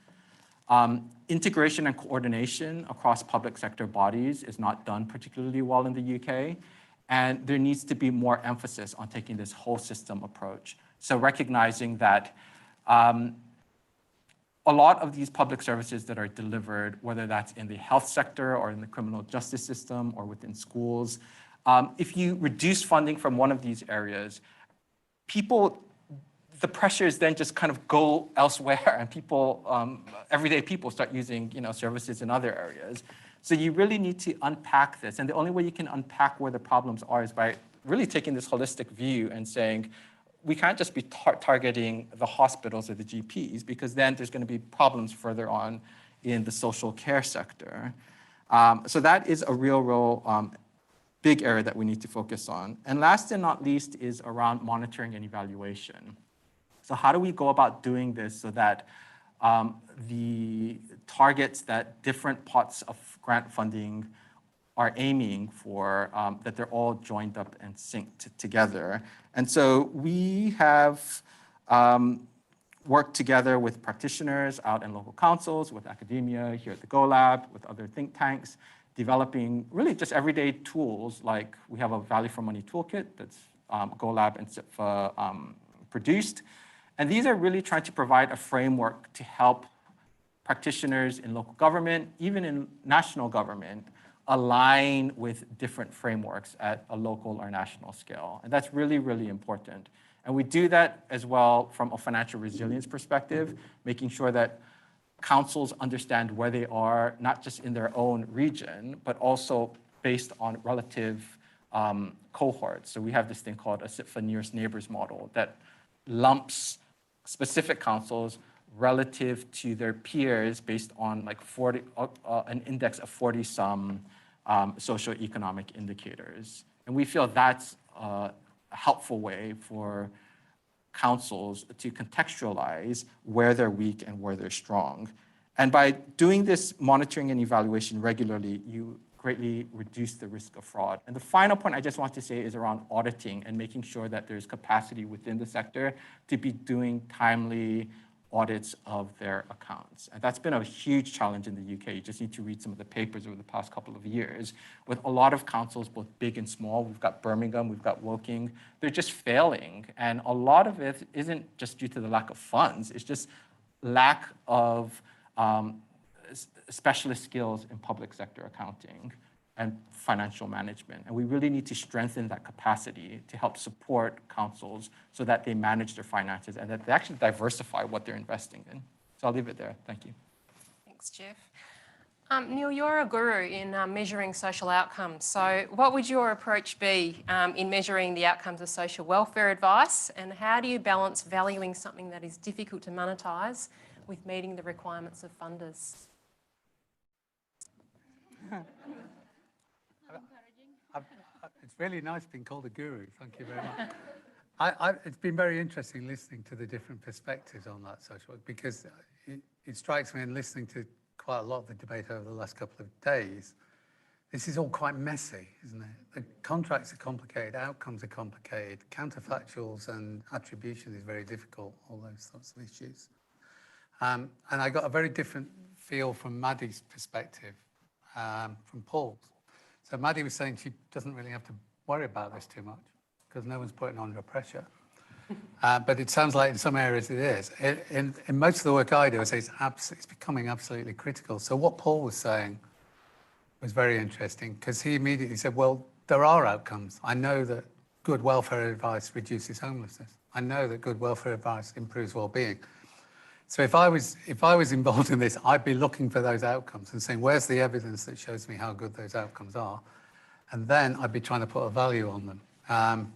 Integration and coordination across public sector bodies is not done particularly well in the UK. And there needs to be more emphasis on taking this whole system approach. So recognizing that a lot of these public services that are delivered, whether that's in the health sector or in the criminal justice system or within schools, if you reduce funding from one of these areas, the pressures then just kind of go elsewhere, and everyday people start using, services in other areas. So you really need to unpack this, and the only way you can unpack where the problems are is by really taking this holistic view and saying, we can't just be targeting the hospitals or the GPs, because then there's going to be problems further on in the social care sector. So that is a real big area that we need to focus on. And last and not least is around monitoring and evaluation. So how do we go about doing this so that the targets that different pots of grant funding are aiming for, that they're all joined up and synced together? And so we have worked together with practitioners out in local councils, with academia here at the Go Lab, with other think tanks, developing really just everyday tools. Like we have a value for money toolkit that's Go Lab and SIPFA produced. And these are really trying to provide a framework to help practitioners in local government, even in national government, align with different frameworks at a local or national scale. And that's really, really important. And we do that as well from a financial resilience perspective, making sure that councils understand where they are, not just in their own region, but also based on relative cohorts. So we have this thing called a SIPFA nearest neighbors model that lumps specific councils relative to their peers based on like an index of 40-some socioeconomic indicators. And we feel that's a helpful way for councils to contextualize where they're weak and where they're strong. And by doing this monitoring and evaluation regularly, you greatly reduce the risk of fraud. And the final point I just want to say is around auditing and making sure that there's capacity within the sector to be doing timely audits of their accounts. And that's been a huge challenge in the UK. You just need to read some of the papers over the past couple of years with a lot of councils, both big and small. We've got Birmingham, we've got Woking. They're just failing. And a lot of it isn't just due to the lack of funds. It's just lack of specialist skills in public sector accounting and financial management. And we really need to strengthen that capacity to help support councils so that they manage their finances and that they actually diversify what they're investing in. So I'll leave it there. Thank you. Thanks, Jeff. Neil, you're a guru in measuring social outcomes. So what would your approach be in measuring the outcomes of social welfare advice, and how do you balance valuing something that is difficult to monetise with meeting the requirements of funders? It's really nice being called a guru. Thank you very much. It's been very interesting listening to the different perspectives on that social work, because it strikes me in listening to quite a lot of the debate over the last couple of days, this is all quite messy, isn't it? The contracts are complicated, outcomes are complicated, counterfactuals and attribution is very difficult, all those sorts of issues. And I got a very different feel from Maddie's perspective, from Paul's. So Maddie was saying she doesn't really have to worry about this too much because no one's putting her under pressure. But it sounds like in some areas it is. In most of the work I do, I say it's becoming absolutely critical. So what Paul was saying was very interesting because he immediately said, well, there are outcomes. I know that good welfare advice reduces homelessness. I know that good welfare advice improves well-being. So if I was involved in this, I'd be looking for those outcomes and saying, where's the evidence that shows me how good those outcomes are? And then I'd be trying to put a value on them.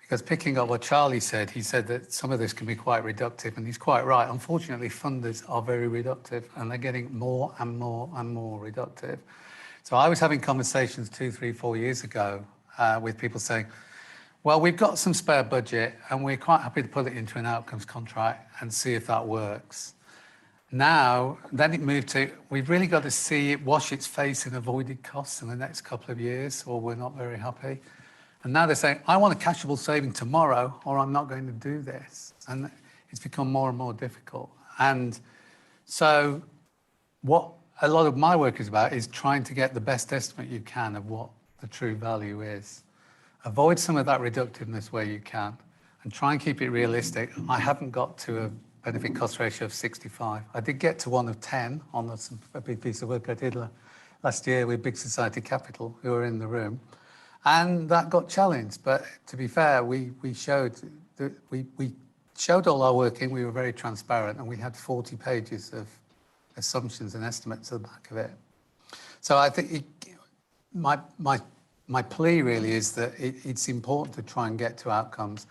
Because picking up what Charlie said, he said that some of this can be quite reductive, and he's quite right. Unfortunately, funders are very reductive, and they're getting more and more and more reductive. So I was having conversations 2, 3, 4 years ago with people saying, well, we've got some spare budget, and we're quite happy to put it into an outcomes contract and see if that works. Now, then it moved to, we've really got to see it wash its face in avoided costs in the next couple of years, or we're not very happy. And now they're saying, I want a cashable saving tomorrow, or I'm not going to do this. And it's become more and more difficult. And so what a lot of my work is about is trying to get the best estimate you can of what the true value is. Avoid some of that reductiveness where you can, and try and keep it realistic. I haven't got to a benefit cost ratio of 65. I did get to one of 10 on a big piece of work I did last year with Big Society Capital, who were in the room. And that got challenged, but to be fair, we showed all our work in, we were very transparent, and we had 40 pages of assumptions and estimates at the back of it. So I think my plea really is that it's important to try and get to outcomes.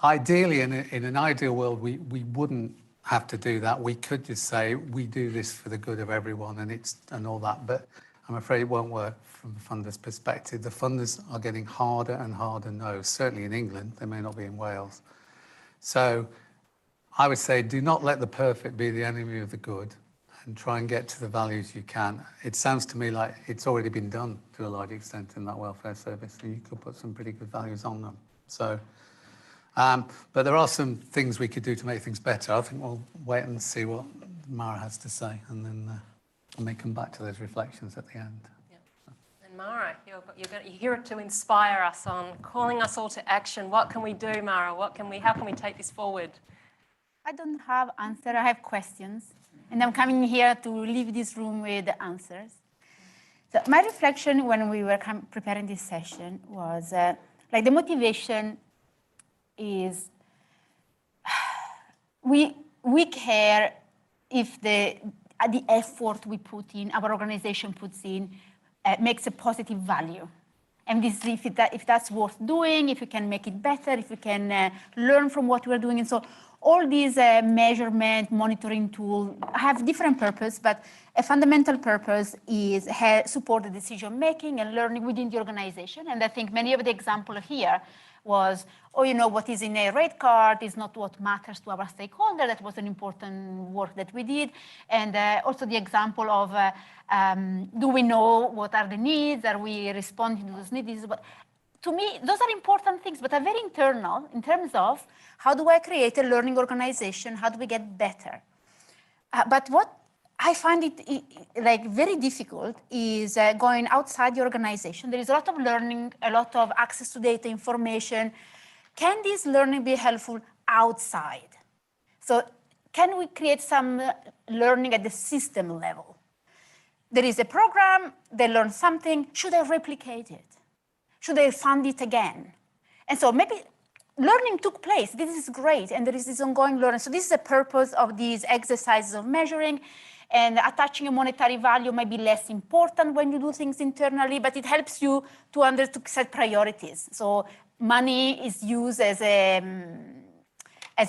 Ideally, in an ideal world, we wouldn't have to do that. We could just say, we do this for the good of everyone and all that, but I'm afraid it won't work from the funders' perspective. The funders are getting harder and harder no's, certainly in England, they may not be in Wales. So I would say, do not let the perfect be the enemy of the good, and try and get to the values you can. It sounds to me like it's already been done to a large extent in that welfare service, and you could put some pretty good values on them. So, but there are some things we could do to make things better. I think we'll wait and see what Mara has to say, and then I may come back to those reflections at the end. Yeah. And Mara, you're here to inspire us on calling us all to action. What can we do, Mara? How can we take this forward? I don't have answer. I have questions, and I'm coming here to leave this room with the answers. So my reflection when we were preparing this session was like the motivation is we care if the effort we put in, our organization puts in, makes a positive value. And this, if that's worth doing, if we can make it better, if we can learn from what we're doing. And so all these measurement, monitoring tools have different purpose, but a fundamental purpose is support the decision-making and learning within the organization. And I think many of the examples here was, what is in a rate card is not what matters to our stakeholder. That was an important work that we did. And also the example of, do we know what are the needs? Are we responding to those needs? To me, those are important things, but are very internal in terms of how do I create a learning organization? How do we get better? But what I find it like very difficult is going outside the organization. There is a lot of learning, a lot of access to data, information. Can this learning be helpful outside? So can we create some learning at the system level? There is a program, they learn something, should I replicate it? Should I fund it again? And so maybe learning took place, this is great, and there is this ongoing learning. So this is the purpose of these exercises of measuring, and attaching a monetary value may be less important when you do things internally, but it helps you to set priorities. So money is used as a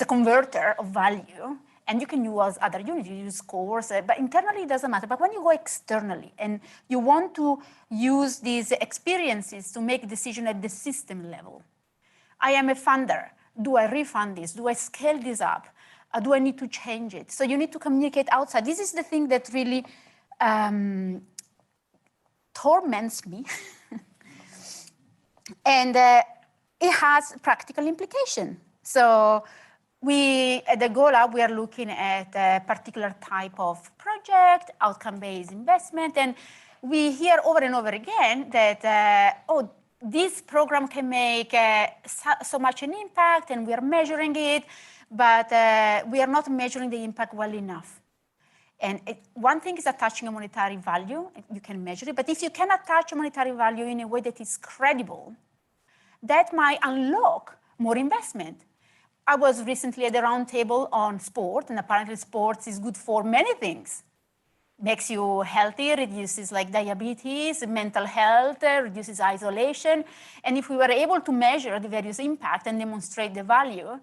converter of value, and you can use other units, you use scores, but internally it doesn't matter. But when you go externally and you want to use these experiences to make decisions at the system level, I am a funder. Do I refund this? Do I scale this up? Do I need to change it? So you need to communicate outside. This is the thing that really torments me. And it has practical implication. So we, at the Go Lab, we are looking at a particular type of project, outcome-based investment, and we hear over and over again that, oh, this program can make so much an impact, and we are measuring it, but we are not measuring the impact well enough. And one thing is attaching a monetary value, you can measure it, but if you can attach a monetary value in a way that is credible, that might unlock more investment. I was recently at a roundtable on sport, and apparently sports is good for many things. Makes you healthy, reduces like diabetes, mental health, reduces isolation. And if we were able to measure the various impact and demonstrate the value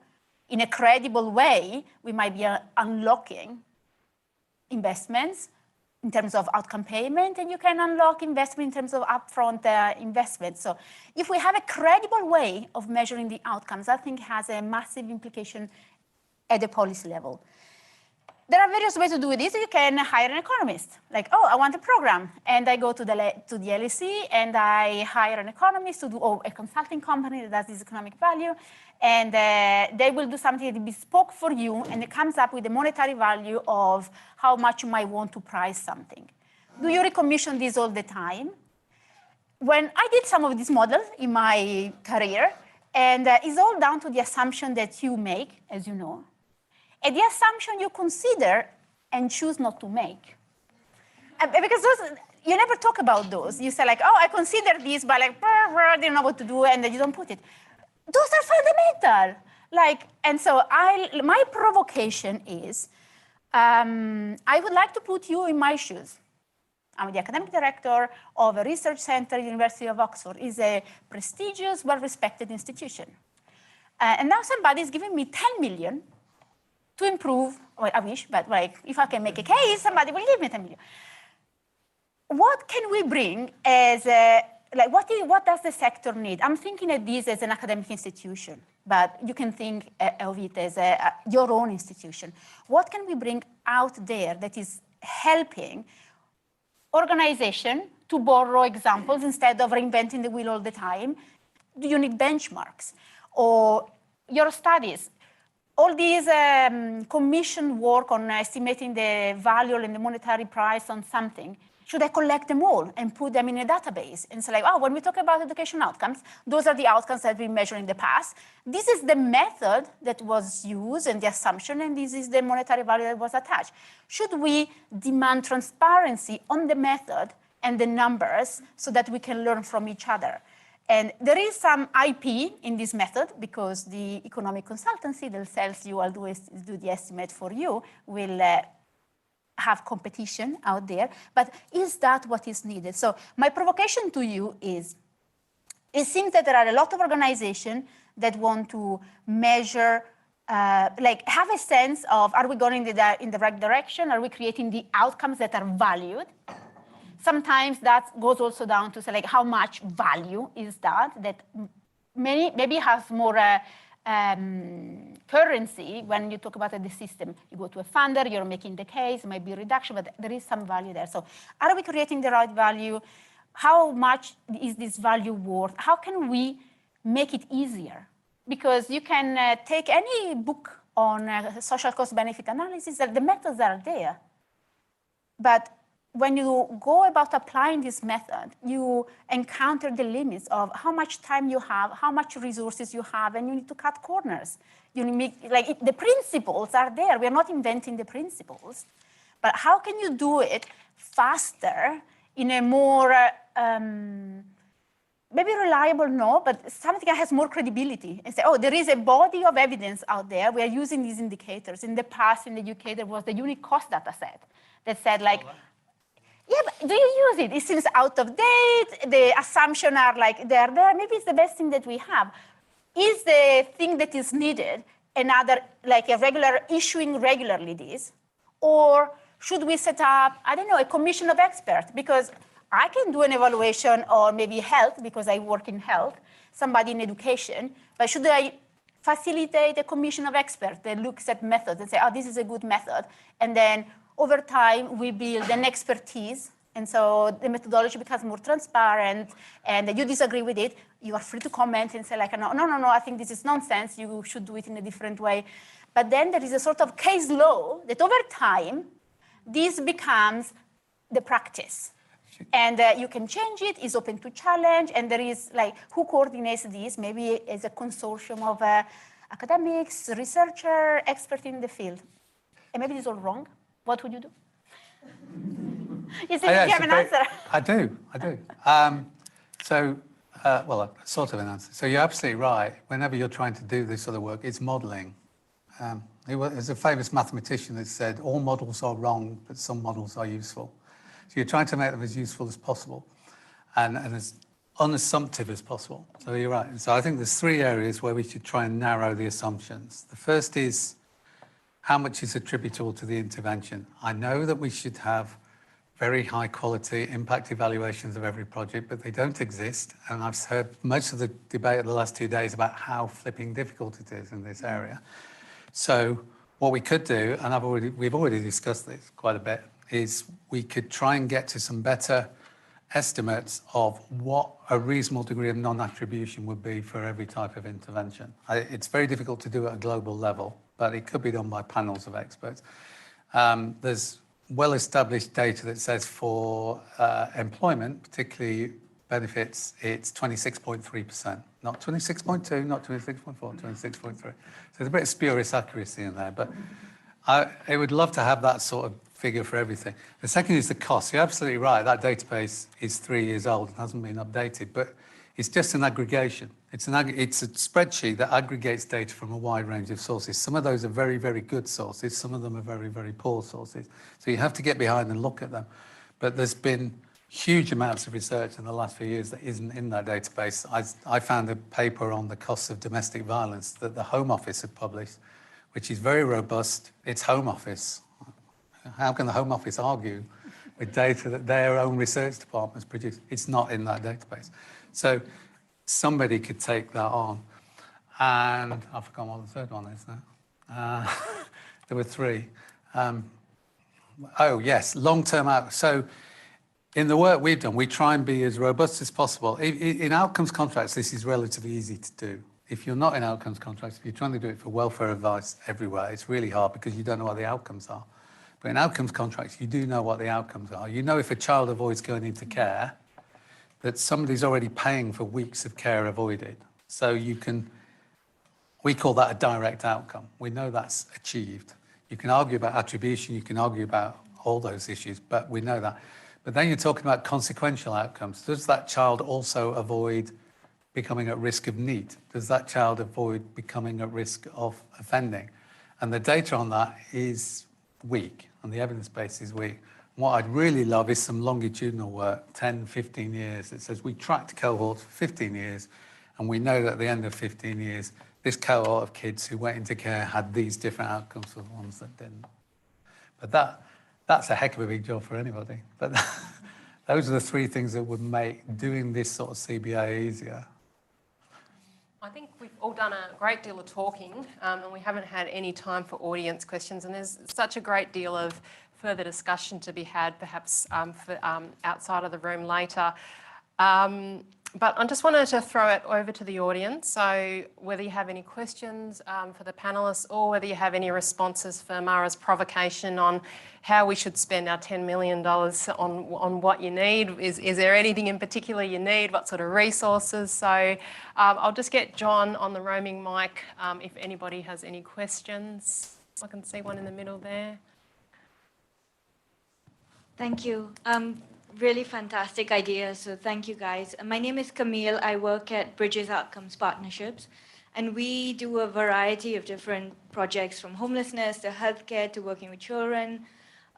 in a credible way, we might be unlocking investments in terms of outcome payment, and you can unlock investment in terms of upfront investment. So if we have a credible way of measuring the outcomes, I think has a massive implication at the policy level. There are various ways to do this. You can hire an economist. Like, oh, I want a program. And I go to the LSE and I hire an economist to do, a consulting company that does this economic value. And they will do something that is bespoke for you, and it comes up with a monetary value of how much you might want to price something. Do you recommission this all the time? When I did some of these models in my career, and it's all down to the assumption that you make, as you know, and the assumption you consider and choose not to make. Because those, you never talk about those. You say like, oh, I consider this, but like, I don't know what to do, and then you don't put it. Those are fundamental. Like, and so my provocation is, I would like to put you in my shoes. I'm the academic director of a research center at the University of Oxford. It's a prestigious, well-respected institution. And now somebody is giving me 10 million to improve, well, I wish, but like, if I can make a case, somebody will give me 10 million. What can we bring as like, what does the sector need? I'm thinking of this as an academic institution, but you can think of it as your own institution. What can we bring out there that is helping organization to borrow examples instead of reinventing the wheel all the time? Do you need benchmarks? Or your studies? All these commission work on estimating the value and the monetary price on something, should I collect them all and put them in a database and say, like, oh, when we talk about education outcomes, those are the outcomes that we measured in the past. This is the method that was used and the assumption, and this is the monetary value that was attached. Should we demand transparency on the method and the numbers so that we can learn from each other? And there is some IP in this method because the economic consultancy that sells you, I'll do the estimate for you, will have competition out there. But is that what is needed? So my provocation to you is, it seems that there are a lot of organizations that want to measure, like have a sense of, are we going in the right direction? Are we creating the outcomes that are valued? Sometimes that goes also down to say, like, how much value is that maybe has more currency when you talk about the system. You go to a funder, you're making the case, maybe a reduction, but there is some value there. So are we creating the right value? How much is this value worth? How can we make it easier? Because you can take any book on social cost benefit analysis, the methods are there. But when you go about applying this method, you encounter the limits of how much time you have, how much resources you have, and you need to cut corners. You make, like, the principles are there. We're not inventing the principles, but how can you do it faster in a more, maybe reliable, no, but something that has more credibility, and say, oh, there is a body of evidence out there. We are using these indicators. In the past, in the UK, there was the unit cost data set that said, like, yeah, but do you use it? It seems out of date. The assumptions are like they're there. Maybe it's the best thing that we have. Is the thing that is needed another, like a regular issuing regularly this? Or should we set up, I don't know, a commission of experts? Because I can do an evaluation, or maybe health, because I work in health, somebody in education, but should I facilitate a commission of experts that looks at methods and say, oh, this is a good method, and then over time, we build an expertise, and so the methodology becomes more transparent, and you disagree with it, you are free to comment and say, like, no, I think this is nonsense, you should do it in a different way. But then there is a sort of case law that over time, this becomes the practice. And you can change it, it's open to challenge, and there is, like, who coordinates this? Maybe as a consortium of academics, researcher, expert in the field. And maybe it's all wrong. What would you do? You said you have an answer. I do. Well, sort of an answer. So you're absolutely right. Whenever you're trying to do this sort of work, it's modelling. There's a famous mathematician that said, all models are wrong, but some models are useful. So you're trying to make them as useful as possible and as unassumptive as possible. So you're right. And so I think there's three areas where we should try and narrow the assumptions. The first is, how much is attributable to the intervention? I know that we should have very high quality impact evaluations of every project, but they don't exist. And I've heard most of the debate of the last 2 days about how flipping difficult it is in this area. So what we could do, and we've already discussed this quite a bit, is we could try and get to some better estimates of what a reasonable degree of non-attribution would be for every type of intervention. It's very difficult to do at a global level, but it could be done by panels of experts. There's well-established data that says for employment, particularly benefits, it's 26.3%, not 26.2, not 26.4, 26.3. So there's a bit of spurious accuracy in there, but I would love to have that sort of figure for everything. The second is the cost. You're absolutely right. That database is 3 years old and hasn't been updated, but it's just an aggregation. It's a spreadsheet that aggregates data from a wide range of sources. Some of those are very, very good sources. Some of them are very, very poor sources. So you have to get behind and look at them. But there's been huge amounts of research in the last few years that isn't in that database. I found a paper on the costs of domestic violence that the Home Office had published, which is very robust. It's Home Office. How can the Home Office argue with data that their own research departments produce? It's not in that database. So somebody could take that on. And I've forgotten what the third one is now. There were three. Oh, yes, long-term out. So in the work we've done, we try and be as robust as possible. In outcomes contracts, this is relatively easy to do. If you're not in outcomes contracts, if you're trying to do it for welfare advice everywhere, it's really hard because you don't know what the outcomes are. But in outcomes contracts, you do know what the outcomes are. You know if a child avoids going into care, that somebody's already paying for weeks of care avoided. So we call that a direct outcome. We know that's achieved. You can argue about attribution, you can argue about all those issues, but we know that. But then you're talking about consequential outcomes. Does that child also avoid becoming at risk of NEET? Does that child avoid becoming at risk of offending? And the data on that is weak, and the evidence base is weak. What I'd really love is some longitudinal work, 10, 15 years, that says we tracked cohorts for 15 years, and we know that at the end of 15 years, this cohort of kids who went into care had these different outcomes for the ones that didn't. But that's a heck of a big job for anybody. But those are the three things that would make doing this sort of CBA easier. I think we've all done a great deal of talking, and we haven't had any time for audience questions, and there's such a great deal of further discussion to be had, perhaps for outside of the room later. But I just wanted to throw it over to the audience. So whether you have any questions for the panellists or whether you have any responses for Mara's provocation on how we should spend our $10 million on what you need. Is there anything in particular you need? What sort of resources? So I'll just get John on the roaming mic if anybody has any questions. I can see one in the middle there. Thank you. Really fantastic idea. So thank you, guys. My name is Camille. I work at Bridges Outcomes Partnerships, and we do a variety of different projects from homelessness to healthcare to working with children.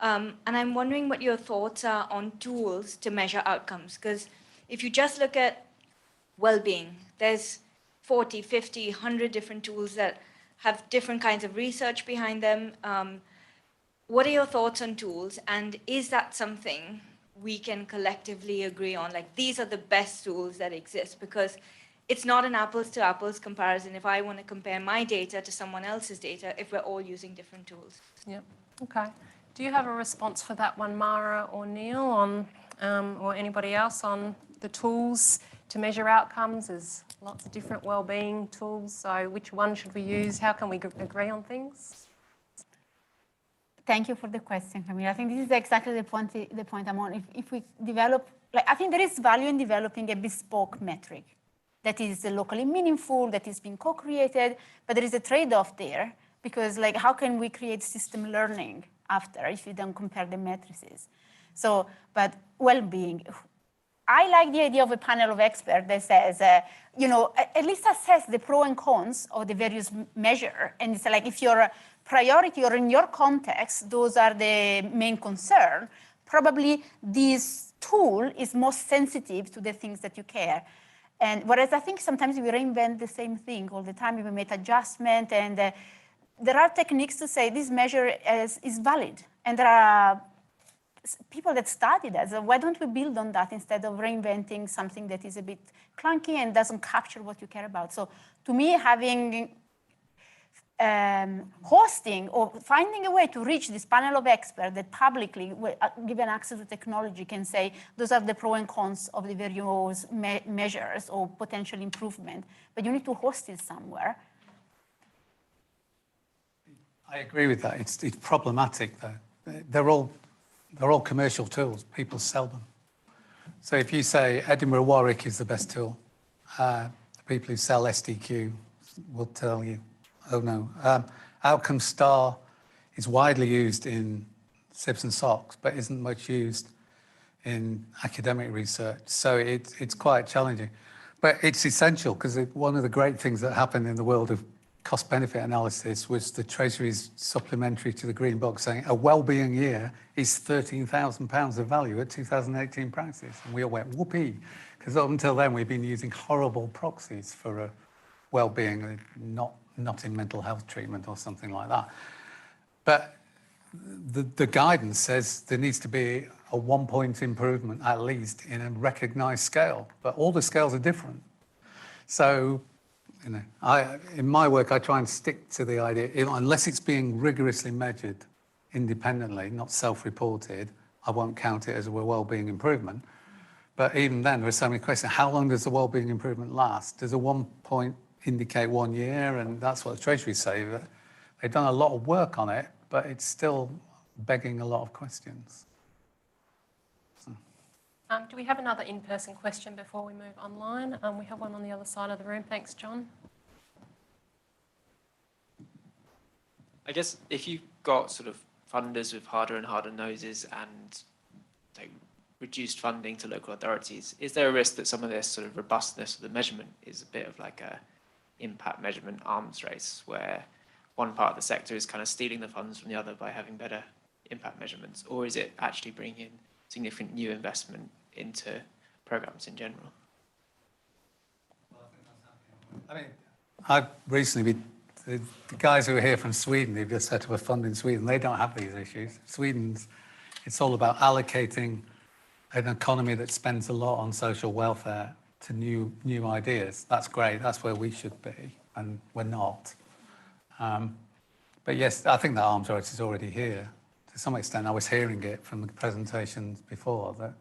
And I'm wondering what your thoughts are on tools to measure outcomes. Because if you just look at well-being, there's 40, 50, 100 different tools that have different kinds of research behind them. What are your thoughts on tools? And is that something we can collectively agree on? Like, these are the best tools that exist, because it's not an apples to apples comparison if I want to compare my data to someone else's data if we're all using different tools. Yep. Okay. Do you have a response for that one, Mara or Neil, on or anybody else on the tools to measure outcomes? There's lots of different wellbeing tools. So which one should we use? How can we agree on things? Thank you for the question, Camille. I think this is exactly the point I'm on. If we develop, I think there is value in developing a bespoke metric that is locally meaningful, that is being co-created, but there is a trade-off there, because how can we create system learning after if you don't compare the matrices? So, but well-being, I like the idea of a panel of experts that says, at least assess the pros and cons of the various measure. And it's like, if your priority or in your context, those are the main concern, probably this tool is most sensitive to the things that you care. And whereas I think sometimes we reinvent the same thing all the time, we make adjustment, and there are techniques to say this measure is valid. And there are people that study that. So why don't we build on that instead of reinventing something that is a bit clunky and doesn't capture what you care about? So to me, having hosting or finding a way to reach this panel of experts that publicly, given access to technology, can say those are the pros and cons of the various measures or potential improvement, but you need to host it somewhere. I agree with that. It's problematic though. They're all commercial tools. People sell them. So if you say Edinburgh Warwick is the best tool, the people who sell SDQ will tell you, oh no. Outcome Star is widely used in SIBS and SOCs, but isn't much used in academic research. So it's quite challenging. But it's essential, because one of the great things that happened in the world of cost-benefit analysis was the Treasury's supplementary to the Green Book saying a well-being year is £13,000 of value at 2018 prices. And we all went, whoopee, because up until then we've been using horrible proxies for well-being, not in mental health treatment or something like that. But the guidance says there needs to be a 1-point improvement at least in a recognised scale, but all the scales are different. So, in my work, I try and stick to the idea, unless it's being rigorously measured independently, not self-reported, I won't count it as a well-being improvement. But even then, there are so many questions. How long does the well-being improvement last? Does a 1 point indicate 1 year? And that's what the Treasury say. They've done a lot of work on it, but it's still begging a lot of questions. Do we have another in-person question before we move online? We have one on the other side of the room. Thanks, John. I guess if you've got sort of funders with harder and harder noses and reduced funding to local authorities, is there a risk that some of this sort of robustness of the measurement is a bit of like a impact measurement arms race, where one part of the sector is kind of stealing the funds from the other by having better impact measurements? Or is it actually bringing in significant new investment into programs in general? I mean, I've recently the guys who are here from Sweden, they've just set up a fund in Sweden. They don't have these issues. It's all about allocating an economy that spends a lot on social welfare to new ideas. That's great. That's where we should be, and we're not. But yes, I think that arms race is already here. To some extent, I was hearing it from the presentations before that,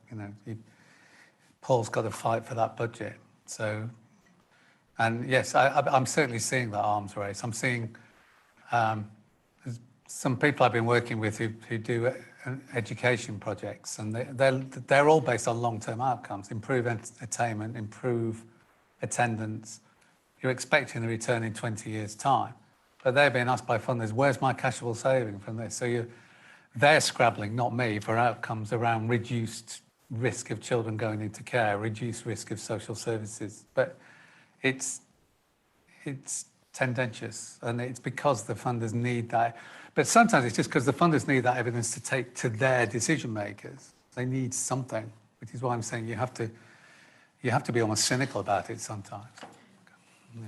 Paul's got to fight for that budget. So, and yes, I'm certainly seeing that arms race. I'm seeing some people I've been working with who do education projects, and they're all based on long-term outcomes: improve attainment, improve attendance. You're expecting a return in 20 years' time, but they're being asked by funders, "Where's my cashable saving from this?" So they're scrabbling, not me, for outcomes around reduced risk of children going into care, reduced risk of social services. But it's tendentious, and it's because the funders need that. But sometimes it's just because the funders need that evidence to take to their decision makers. They need something, which is why I'm saying you have to be almost cynical about it sometimes. Yeah.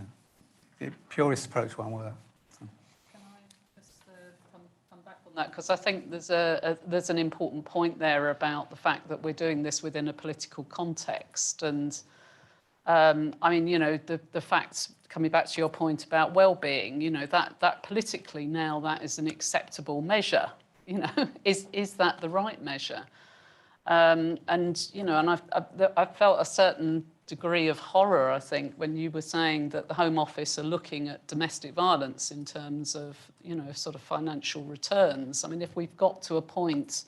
The purist approach won't work. Can I just come back on that? Because I think there's an important point there about the fact that we're doing this within a political context. And I mean, you know, the facts, coming back to your point about well-being, you know, that politically now that is an acceptable measure. You know, is that the right measure? And you know, and I've felt a certain degree of horror, I think, when you were saying that the Home Office are looking at domestic violence in terms of, you know, sort of financial returns. I mean, if we've got to a point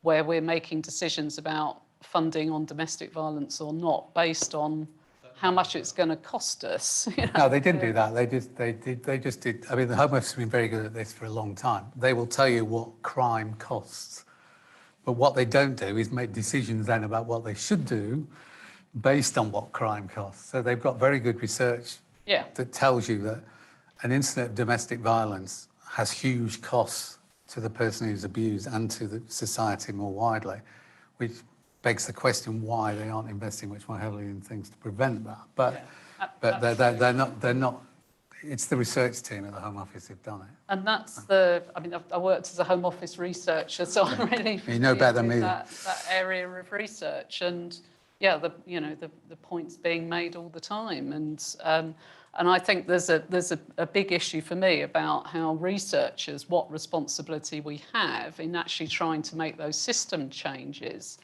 where we're making decisions about funding on domestic violence or not based on how much it's going to cost us. You know? No, they didn't do that. They just did. I mean, the Home Office has been very good at this for a long time. They will tell you what crime costs, but what they don't do is make decisions then about what they should do based on what crime costs. So they've got very good research that tells you that an incident of domestic violence has huge costs to the person who's abused and to the society more widely, which begs the question why they aren't investing much more heavily in things to prevent that. But they're not. It's the research team at the Home Office who've done it. And that's I mean, I worked as a Home Office researcher, so I'm really you know better than me. That area of research. And yeah, the points being made all the time. And I think there's a big issue for me about how researchers, what responsibility we have in actually trying to make those system changes.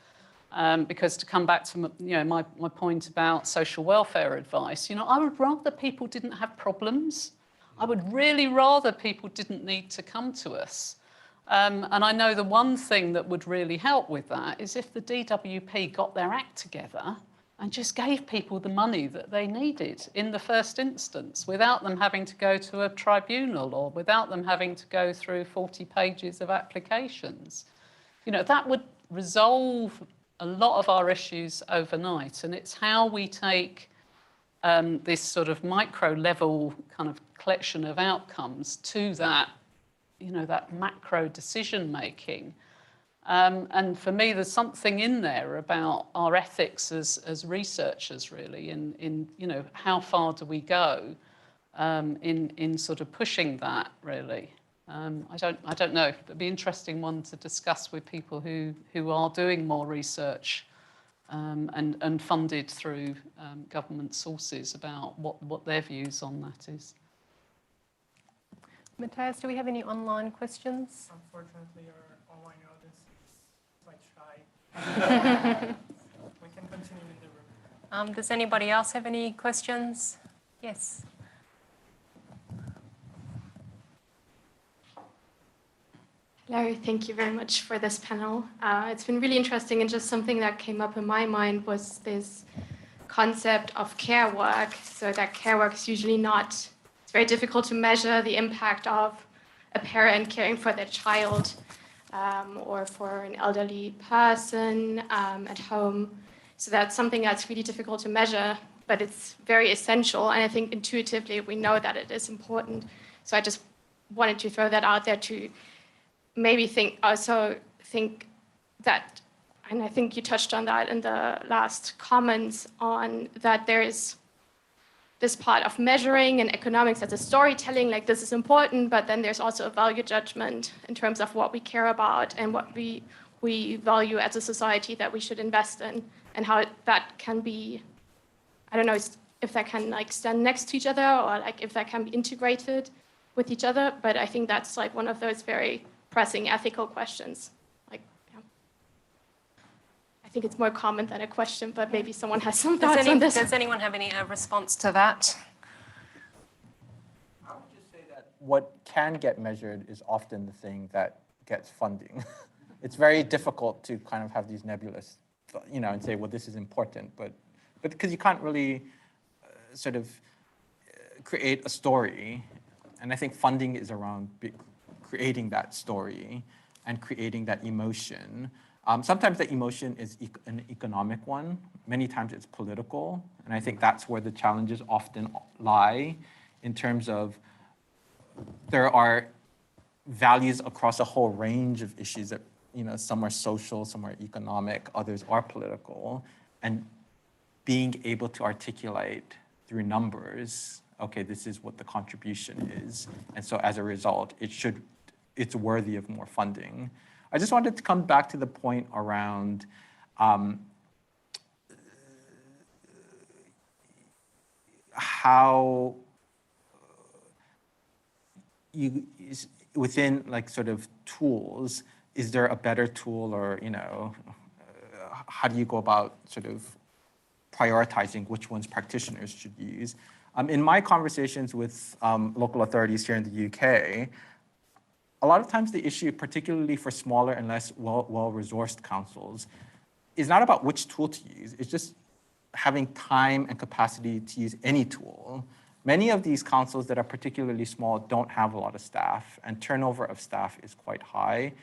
Because to come back to my point about social welfare advice, you know, I would rather people didn't have problems. I would really rather people didn't need to come to us. And I know the one thing that would really help with that is if the DWP got their act together and just gave people the money that they needed in the first instance, without them having to go to a tribunal or without them having to go through 40 pages of applications. You know, that would resolve a lot of our issues overnight. And it's how we take this sort of micro level kind of collection of outcomes to that, you know, that macro decision making. And for me, there's something in there about our ethics as researchers, really, in you know, how far do we go in sort of pushing that, really. I don't know. It'd be an interesting one to discuss with people who are doing more research and funded through government sources about what their views on that is. Matthias, do we have any online questions? Unfortunately, our online audience is quite shy. We can continue in the room. Does anybody else have any questions? Yes. Larry, thank you very much for this panel. It's been really interesting, and just something that came up in my mind was this concept of care work. So that care work is usually not, it's very difficult to measure the impact of a parent caring for their child or for an elderly person at home. So that's something that's really difficult to measure, but it's very essential. And I think intuitively we know that it is important. So I just wanted to throw that out there to maybe think that, and I think you touched on that in the last comments, on that there is this part of measuring and economics as a storytelling, like this is important, but then there's also a value judgment in terms of what we care about and what we value as a society that we should invest in, and how that can be, I don't know if that can like stand next to each other or like if that can be integrated with each other, but I think that's like one of those very pressing ethical questions. Like, yeah. I think it's more comment than a question, but maybe someone has some thoughts on this. Does anyone have any response to that? I would just say that what can get measured is often the thing that gets funding. It's very difficult to kind of have these nebulous, and say, well, this is important, but because you can't really sort of create a story, and I think funding is around creating that story and creating that emotion. Sometimes the emotion is an economic one. Many times it's political, and I think that's where the challenges often lie in terms of there are values across a whole range of issues that, some are social, some are economic, others are political, and being able to articulate through numbers, okay, this is what the contribution is, and so as a result, it's worthy of more funding. I just wanted to come back to the point around how within like sort of tools, is there a better tool, or how do you go about sort of prioritizing which ones practitioners should use? In my conversations with local authorities here in the UK, a lot of times the issue, particularly for smaller and less well-resourced councils, is not about which tool to use. It's just having time and capacity to use any tool. Many of these councils that are particularly small don't have a lot of staff, and turnover of staff is quite high.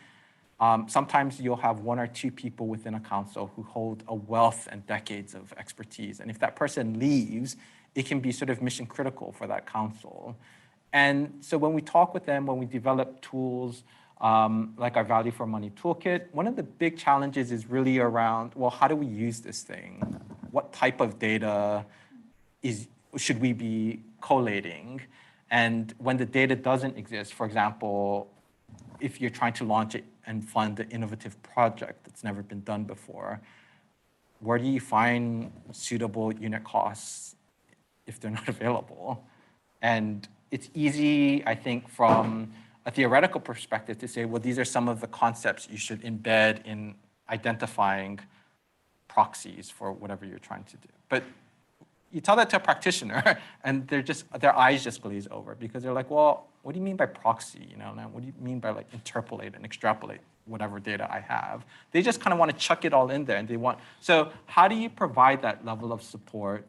Sometimes you'll have one or two people within a council who hold a wealth and decades of expertise. And if that person leaves, it can be sort of mission critical for that council. And so when we talk with them, when we develop tools like our Value for Money Toolkit, one of the big challenges is really around, well, how do we use this thing? What type of data should we be collating? And when the data doesn't exist, for example, if you're trying to launch it and fund an innovative project that's never been done before, where do you find suitable unit costs if they're not available? And it's easy, I think, from a theoretical perspective to say, well, these are some of the concepts you should embed in identifying proxies for whatever you're trying to do. But you tell that to a practitioner and their eyes just glaze over, because they're like, well, what do you mean by proxy? Now, what do you mean by like interpolate and extrapolate whatever data I have? They just kind of want to chuck it all in there, and so how do you provide that level of support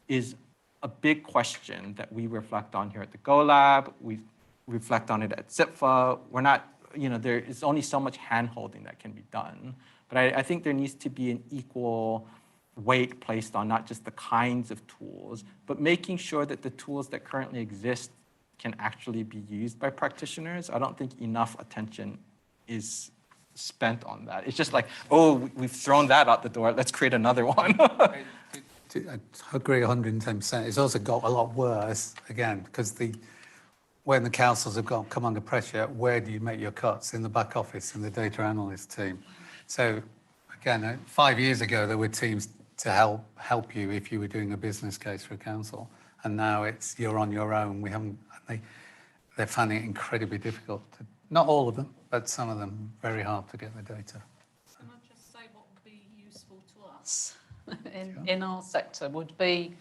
is a big question that we reflect on here at the Go Lab. We reflect on it at SIPFA. We're not, there is only so much hand-holding that can be done. But I think there needs to be an equal weight placed on not just the kinds of tools, but making sure that the tools that currently exist can actually be used by practitioners. I don't think enough attention is spent on that. It's just like, oh, we've thrown that out the door, let's create another one. I agree 110%. It's also got a lot worse, again, because when the councils have come under pressure, where do you make your cuts? In the back office, in the data analyst team. So again, 5 years ago, there were teams to help you if you were doing a business case for a council. And now you're on your own. They're finding it incredibly difficult. Not all of them, but some of them, very hard to get the data. Can I just say what would be useful to us in our sector would be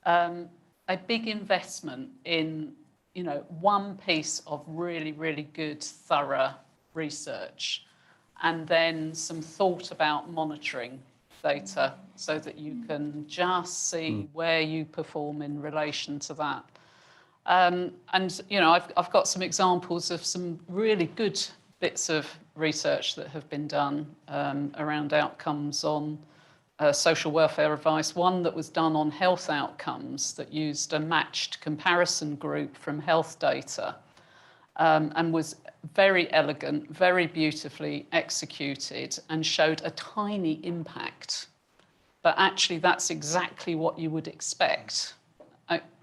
a big investment in, one piece of really, really good, thorough research, and then some thought about monitoring data so that you can just see where you perform in relation to that. And I've got some examples of some really good bits of research that have been done around outcomes on social welfare advice. One that was done on health outcomes that used a matched comparison group from health data and was very elegant, very beautifully executed, and showed a tiny impact. But actually, that's exactly what you would expect.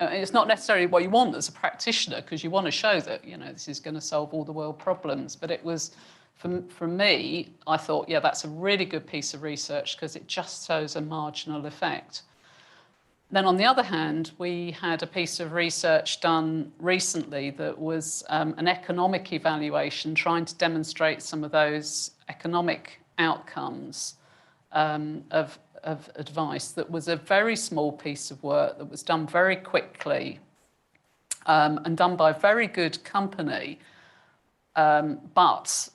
It's not necessarily what you want as a practitioner, because you want to show that, this is going to solve all the world problems. But it was, for me, I thought, yeah, that's a really good piece of research because it just shows a marginal effect. Then on the other hand, we had a piece of research done recently that was an economic evaluation trying to demonstrate some of those economic outcomes of advice that was a very small piece of work that was done very quickly and done by a very good company. But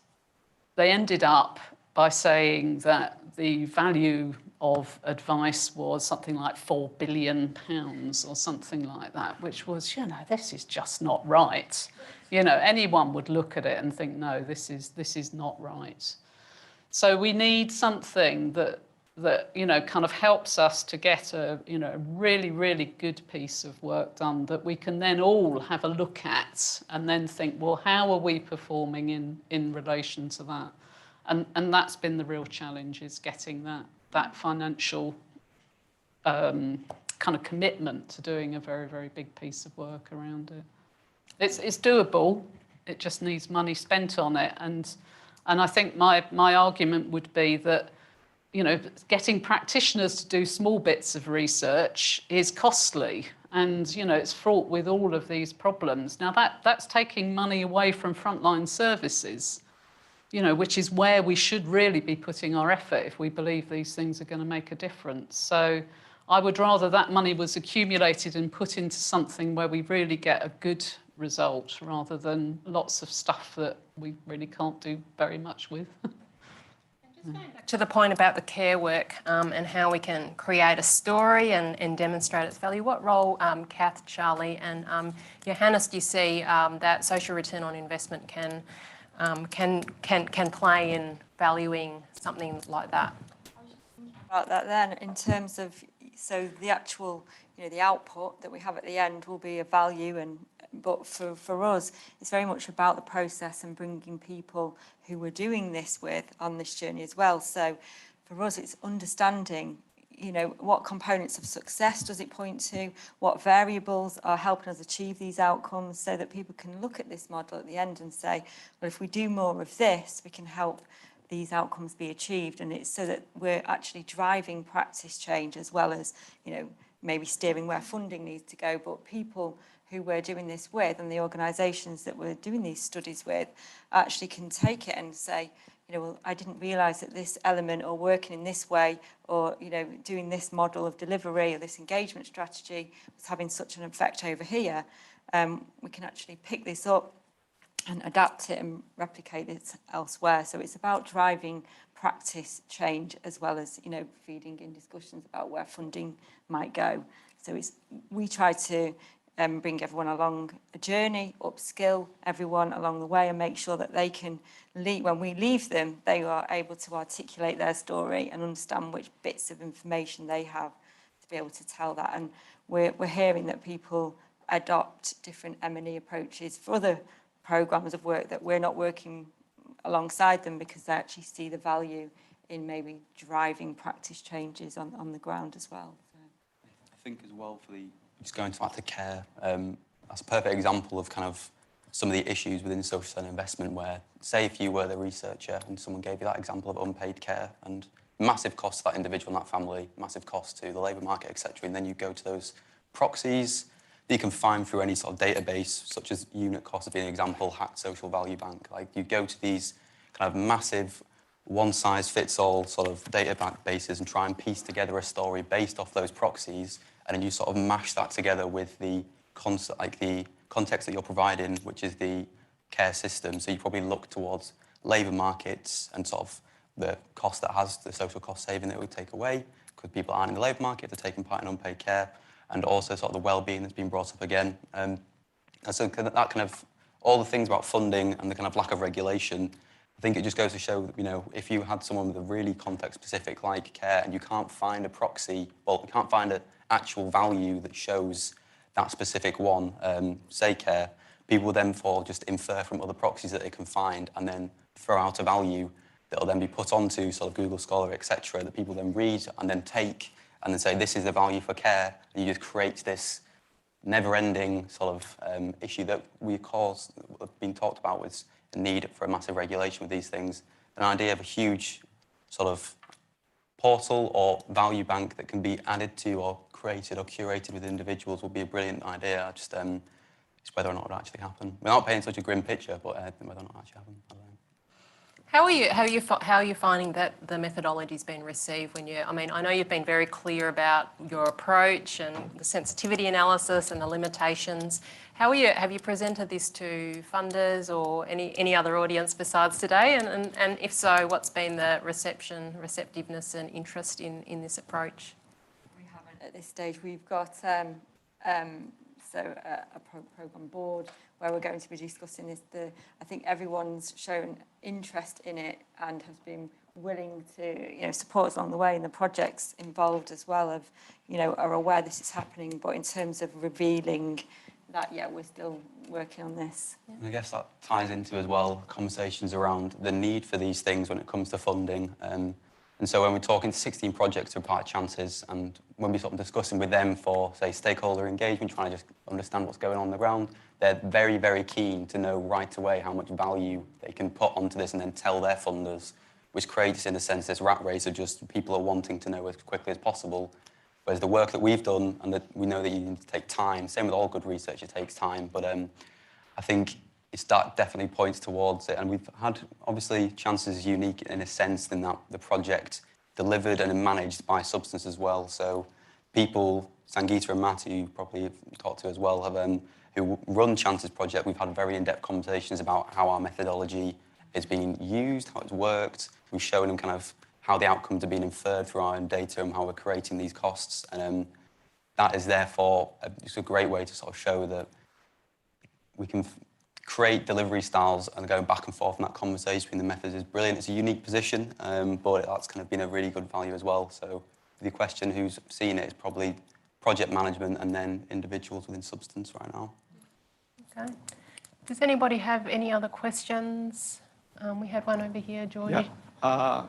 they ended up by saying that the value of advice was something like £4 billion or something like that, which was, this is just not right. Anyone would look at it and think, no, this is not right. So we need something that kind of helps us to get a really, really good piece of work done that we can then all have a look at and then think, well, how are we performing in relation to that? And that's been the real challenge, is getting that financial kind of commitment to doing a very, very big piece of work around it. It's doable. It just needs money spent on it. And I think my argument would be that, getting practitioners to do small bits of research is costly, and it's fraught with all of these problems. Now that's taking money away from frontline services, which is where we should really be putting our effort if we believe these things are going to make a difference. So I would rather that money was accumulated and put into something where we really get a good result, rather than lots of stuff that we really can't do very much with. Back to the point about the care work and how we can create a story and demonstrate its value. What role, Kath, Charlie, and Johannes, do you see that social return on investment can play in valuing something like that? About that then, in terms of, so the actual, the output that we have at the end will be a value, but for us, it's very much about the process and bringing people who we're doing this with on this journey as well. So for us, it's understanding, what components of success does it point to, what variables are helping us achieve these outcomes, so that people can look at this model at the end and say, well, if we do more of this, we can help these outcomes be achieved. And it's so that we're actually driving practice change, as well as, maybe steering where funding needs to go. But people who we're doing this with and the organisations that we're doing these studies with actually can take it and say, well, I didn't realise that this element, or working in this way, or doing this model of delivery or this engagement strategy was having such an effect over here. We can actually pick this up and adapt it and replicate it elsewhere. So it's about driving practice change, as well as feeding in discussions about where funding might go. So we try to bring everyone along a journey, upskill everyone along the way, and make sure that they can leave, when we leave them, they are able to articulate their story and understand which bits of information they have to be able to tell that. And we're hearing that people adopt different M&E approaches for other programmes of work that we're not working alongside them, because they actually see the value in maybe driving practice changes on the ground as well. So. I think as well, for just going to the care, that's a perfect example of kind of some of the issues within social return investment, where, say, if you were the researcher and someone gave you that example of unpaid care, and massive cost to that individual and that family, massive cost to the labour market, etc., and then you go to those proxies that you can find through any sort of database, such as unit cost being an example, Hacked Social Value Bank. Like, you go to these kind of massive one-size-fits-all sort of databases and try and piece together a story based off those proxies, and then you sort of mash that together with the context that you're providing, which is the care system. So you probably look towards labour markets and sort of the cost that has the social cost saving that we take away, because people aren't in the labour market, they're taking part in unpaid care, and also sort of the well-being that's been brought up again. And so that kind of, all the things about funding and the kind of lack of regulation, I think it just goes to show that, if you had someone with a really context-specific like care and you can't find a proxy, well, you can't find an actual value that shows that specific one, say care, people will then just infer from other proxies that they can find and then throw out a value that will then be put onto sort of Google Scholar, etc., that people then read and then take and then say, this is the value for care. And you just create this never-ending sort of issue that have been talked about with the need for a massive regulation with these things. An idea of a huge sort of portal or value bank that can be added to or created or curated with individuals would be a brilliant idea. Just it's whether or not it would actually happen. Without painting such a grim picture, but whether or not it actually happen, I don't know. How are you finding that the methodology's been received when you, I mean, I know you've been very clear about your approach and the sensitivity analysis and the limitations. Have you presented this to funders or any other audience besides today? And if so, what's been the receptiveness and interest in this approach? We haven't at this stage. We've got a programme board where we're going to be discussing this. I think everyone's shown interest in it and has been willing to support us along the way, and the projects involved as well are aware this is happening. But in terms of revealing that, we're still working on this. And I guess that ties into as well conversations around the need for these things when it comes to funding. And so when we're talking to 16 projects who are part of Chances, and when we're sort of discussing with them for, say, stakeholder engagement, trying to just understand what's going on the ground, they're very, very keen to know right away how much value they can put onto this and then tell their funders, which creates, in a sense, this rat race of just people are wanting to know as quickly as possible. Whereas the work that we've done, and that we know that you need to take time, same with all good research, it takes time, but I think that definitely points towards it. And we've had, obviously, Chances is unique in a sense in that the project delivered and managed by Substance as well. So people, Sangeeta and Matt, who you probably have talked to as well, have who run Chances project, we've had very in-depth conversations about how our methodology is being used, how it's worked. We've shown them kind of how the outcomes are being inferred through our own data and how we're creating these costs. And that is therefore it's a great way to sort of show that we can create delivery styles, and going back and forth in that conversation between the methods is brilliant. It's a unique position, but that's kind of been a really good value as well. So the question who's seen it is probably project management and then individuals within Substance right now. Okay. Does anybody have any other questions? We had one over here, Georgie. Yeah.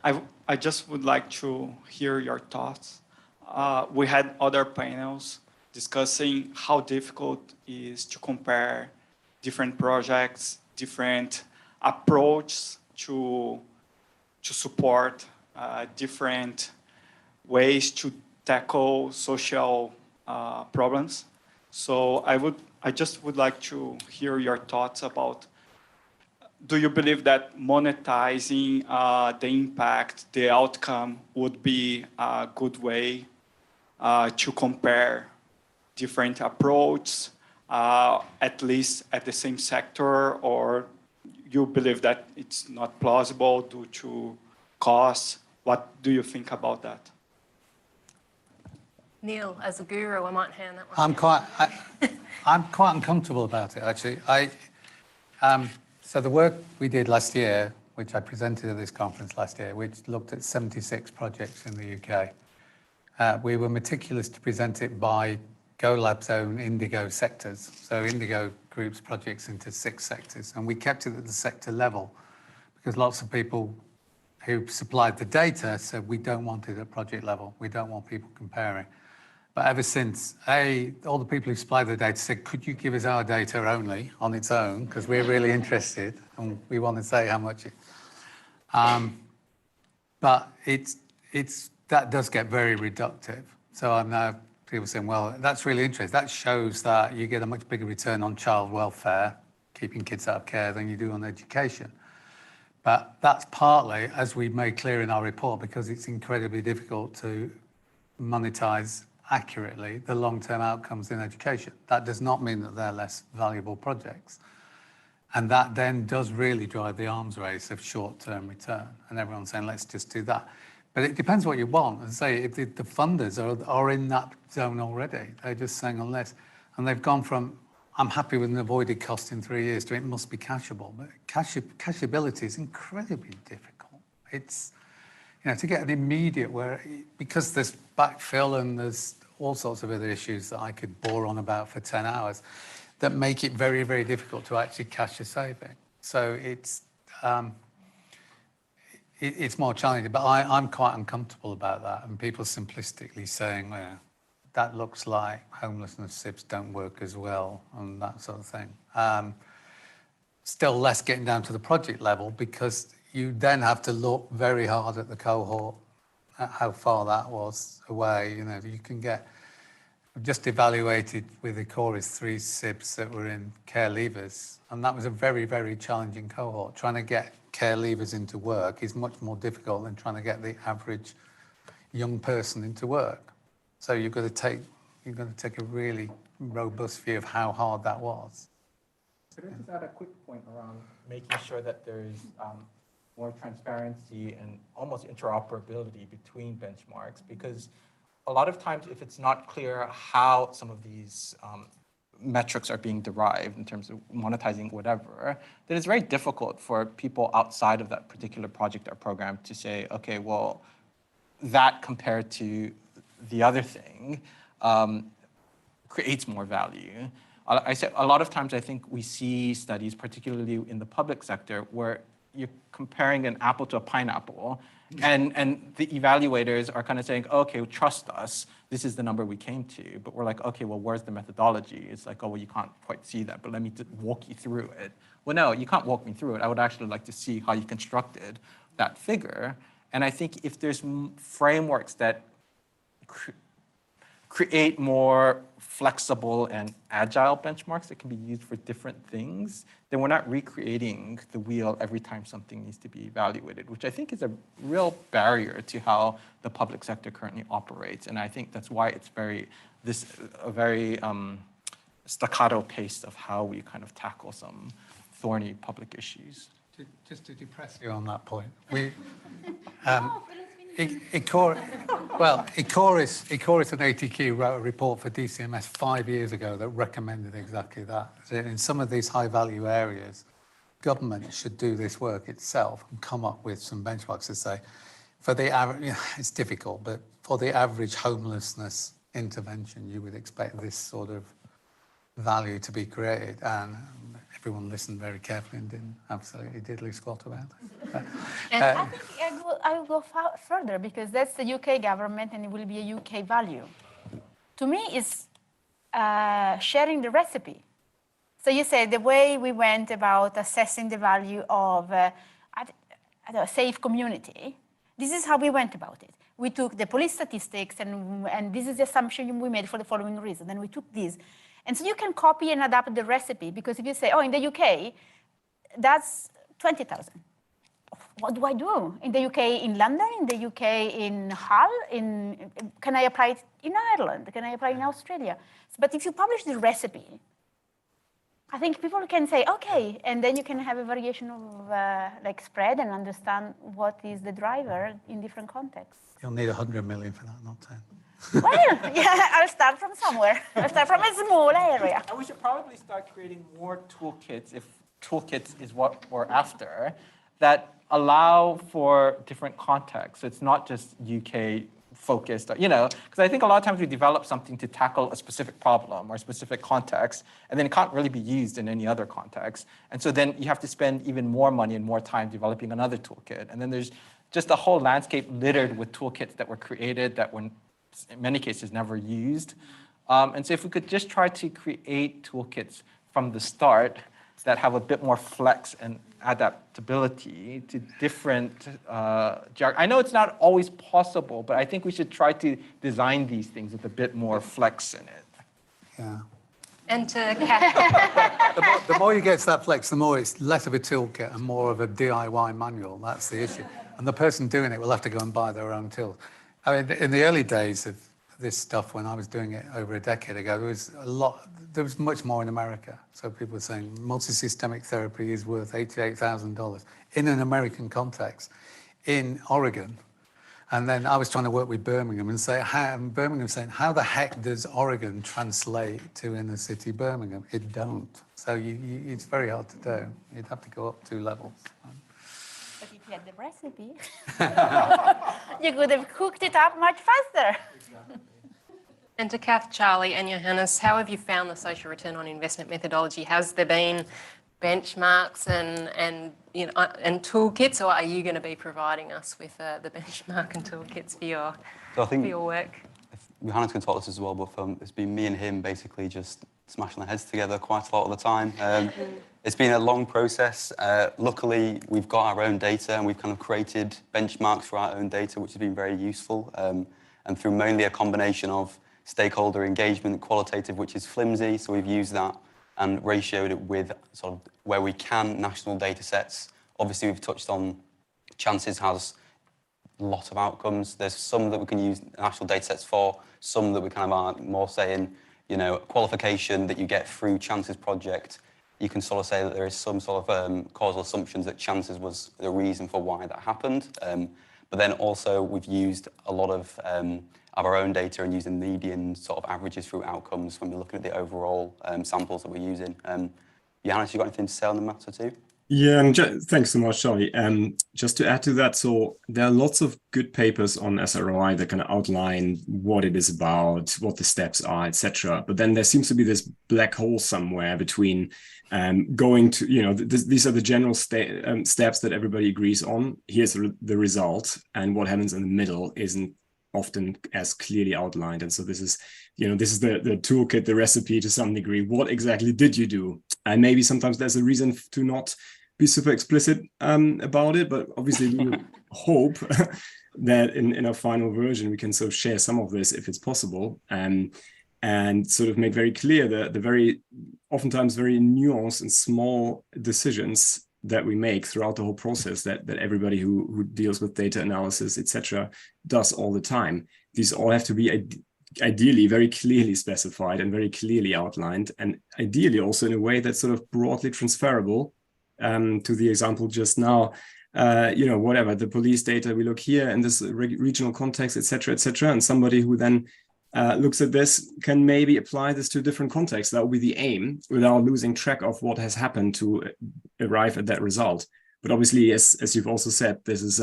I just would like to hear your thoughts. We had other panels discussing how difficult it is to compare different projects, different approaches to support different ways to tackle social problems. So I just would like to hear your thoughts about, do you believe that monetizing the impact, the outcome would be a good way to compare different approaches, at least at the same sector, or you believe that it's not plausible due to costs? What do you think about that? Neil, as a guru, I might hand that one. I'm quite uncomfortable about it, actually. So the work we did last year, which I presented at this conference last year, which looked at 76 projects in the UK, we were meticulous to present it by GoLab's own Indigo sectors. So Indigo groups projects into 6 sectors, and we kept it at the sector level because lots of people who supplied the data said we don't want it at project level. We don't want people comparing. But ever since, all the people who supplied the data said, could you give us our data only on its own? Because we're really interested and we want to say how much it. But that does get very reductive. So I'm now people saying, well, that's really interesting. That shows that you get a much bigger return on child welfare, keeping kids out of care, than you do on education. But that's partly, as we made clear in our report, because it's incredibly difficult to monetize accurately the long-term outcomes in education. That does not mean that they're less valuable projects. And that then does really drive the arms race of short-term return. And everyone's saying, let's just do that. But it depends what you want. As I say, if the funders are in that zone already, they're just saying on this. And they've gone from, I'm happy with an avoided cost in 3 years, to it must be cashable. But cashability is incredibly difficult. It's, to get an immediate because there's backfill and there's all sorts of other issues that I could bore on about for 10 hours that make it very, very difficult to actually cash a saving. So it's more challenging, but I'm quite uncomfortable about that. And people simplistically saying, well, that looks like homelessness SIBs don't work as well and that sort of thing. Still less getting down to the project level, because you then have to look very hard at the cohort, at how far that was away. You can get, just evaluated with the Ecoris 3 SIBs that were in care leavers, and that was a very, very challenging cohort. Trying to get care leavers into work is much more difficult than trying to get the average young person into work. So you've got to take a really robust view of how hard that was. Could I just add a quick point around making sure that there's more transparency and almost interoperability between benchmarks? Because a lot of times, if it's not clear how some of these metrics are being derived in terms of monetizing whatever, then it's very difficult for people outside of that particular project or program to say, okay, well, that compared to the other thing creates more value. I said a lot of times I think we see studies, particularly in the public sector, where you're comparing an apple to a pineapple, and the evaluators are kind of saying, okay, well, trust us, this is the number we came to. But we're like, okay, well, where's the methodology? It's like, oh, well, you can't quite see that, but let me walk you through it. Well, no, you can't walk me through it. I would actually like to see how you constructed that figure. And I think if there's frameworks that create more flexible and agile benchmarks that can be used for different things, then we're not recreating the wheel every time something needs to be evaluated, which I think is a real barrier to how the public sector currently operates. And I think that's why it's a very staccato pace of how we kind of tackle some thorny public issues. Just to depress you on that point, Ecoris and ATQ wrote a report for DCMS 5 years ago that recommended exactly that. In some of these high-value areas, government should do this work itself and come up with some benchmarks to say, for the average, it's difficult, but for the average homelessness intervention, you would expect this sort of value to be created. And everyone listened very carefully and didn't absolutely diddly squat about it. And I think I will go further, because that's the UK government and it will be a UK value. To me, it's sharing the recipe. So you say the way we went about assessing the value of a safe community, this is how we went about it. We took the police statistics and this is the assumption we made for the following reason. And we took this. And so you can copy and adapt the recipe, because if you say, oh, in the UK, that's 20,000. What do I do? In the UK, in London, in the UK, in Hull, can I apply it in Ireland? Can I apply it in Australia? But if you publish the recipe, I think people can say, okay, and then you can have a variation of like spread and understand what is the driver in different contexts. You'll need 100 million for that, not 10. Well, yeah, I'll start from somewhere. I'll start from a small area. And we should probably start creating more toolkits, if toolkits is what we're after, that allow for different contexts. So it's not just UK focused, because I think a lot of times we develop something to tackle a specific problem or a specific context, and then it can't really be used in any other context. And so then you have to spend even more money and more time developing another toolkit. And then there's just a whole landscape littered with toolkits that were created that were in many cases never used. And so if we could just try to create toolkits from the start that have a bit more flex and adaptability to different I know it's not always possible, but I think we should try to design these things with a bit more flex in it. Yeah. And to Kath. The more you get to that flex, the more it's less of a toolkit and more of a DIY manual. That's the issue. And the person doing it will have to go and buy their own tools. I mean, in the early days of this stuff, when I was doing it over a decade ago, there was much more in America. So people were saying multi-systemic therapy is worth $88,000 in an American context, in Oregon. And then I was trying to work with Birmingham and Birmingham saying, how the heck does Oregon translate to inner city Birmingham? It don't. So it's very hard to do. You'd have to go up 2 levels. But if you had the recipe, you could have cooked it up much faster. And to Kath, Charlie and Johannes, how have you found the social return on investment methodology? Has there been benchmarks and toolkits, or are you going to be providing us with the benchmark and toolkits for your work? Johannes can talk to this as well, but it's been me and him basically just smashing our heads together quite a lot of the time. It's been a long process. Luckily, we've got our own data and we've kind of created benchmarks for our own data, which has been very useful. And through mainly a combination of stakeholder engagement, qualitative, which is flimsy, so we've used that and ratioed it with sort of where we can national data sets obviously we've touched on Chances has a lot of outcomes. There's some that we can use national data sets for, some that we kind of are more saying, you know, qualification that you get through Chances project. You can sort of say that there is some sort of causal assumptions that Chances was the reason for why that happened. But then also we've used a lot of our own data and using median sort of averages through outcomes when we're looking at the overall samples that we're using. Johannes, you got anything to say on the matter too? Yeah, and thanks so much, Charlie. Just to add to that, so there are lots of good papers on SROI that kind of outline what it is about, what the steps are, etc. But then there seems to be this black hole somewhere between going to, you know, these are the general steps that everybody agrees on. Here's the result, and what happens in the middle isn't often as clearly outlined. And so this is, you know, this is the toolkit, the recipe to some degree. What exactly did you do? And maybe sometimes there's a reason to not be super explicit about it, but obviously we would hope that in our final version we can sort of share some of this if it's possible, and sort of make very clear the very oftentimes very nuanced and small decisions that we make throughout the whole process that everybody who deals with data analysis, etc., does all the time. These all have to be ideally very clearly specified and very clearly outlined, and ideally also in a way that's sort of broadly transferable to the example just now. You know, whatever, the police data, we look here in this regional context, etc., etc., and somebody who then looks at this can maybe apply this to a different context. That will be the aim, without losing track of what has happened to arrive at that result. But obviously, as you've also said, this is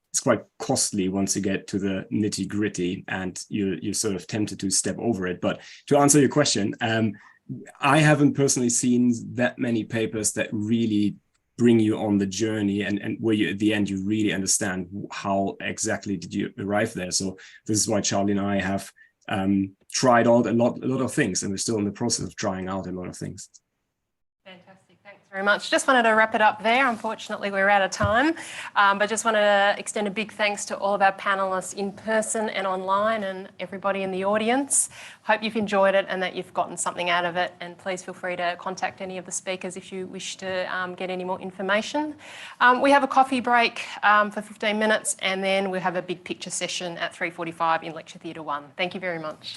it's quite costly once you get to the nitty gritty, and you're sort of tempted to step over it. But to answer your question, I haven't personally seen that many papers that really bring you on the journey and where you at the end you really understand how exactly did you arrive there. So this is why Charlie and I have tried out a lot of things, and we're still in the process of trying out a lot of things. Fantastic, thanks very much. Just wanted to wrap it up there. Unfortunately, we're out of time, but just wanted to extend a big thanks to all of our panellists in person and online, and everybody in the audience. Hope you've enjoyed it and that you've gotten something out of it, and please feel free to contact any of the speakers if you wish to get any more information. We have a coffee break for 15 minutes, and then we'll have a big picture session at 3:45 in Lecture Theatre 1. Thank you very much.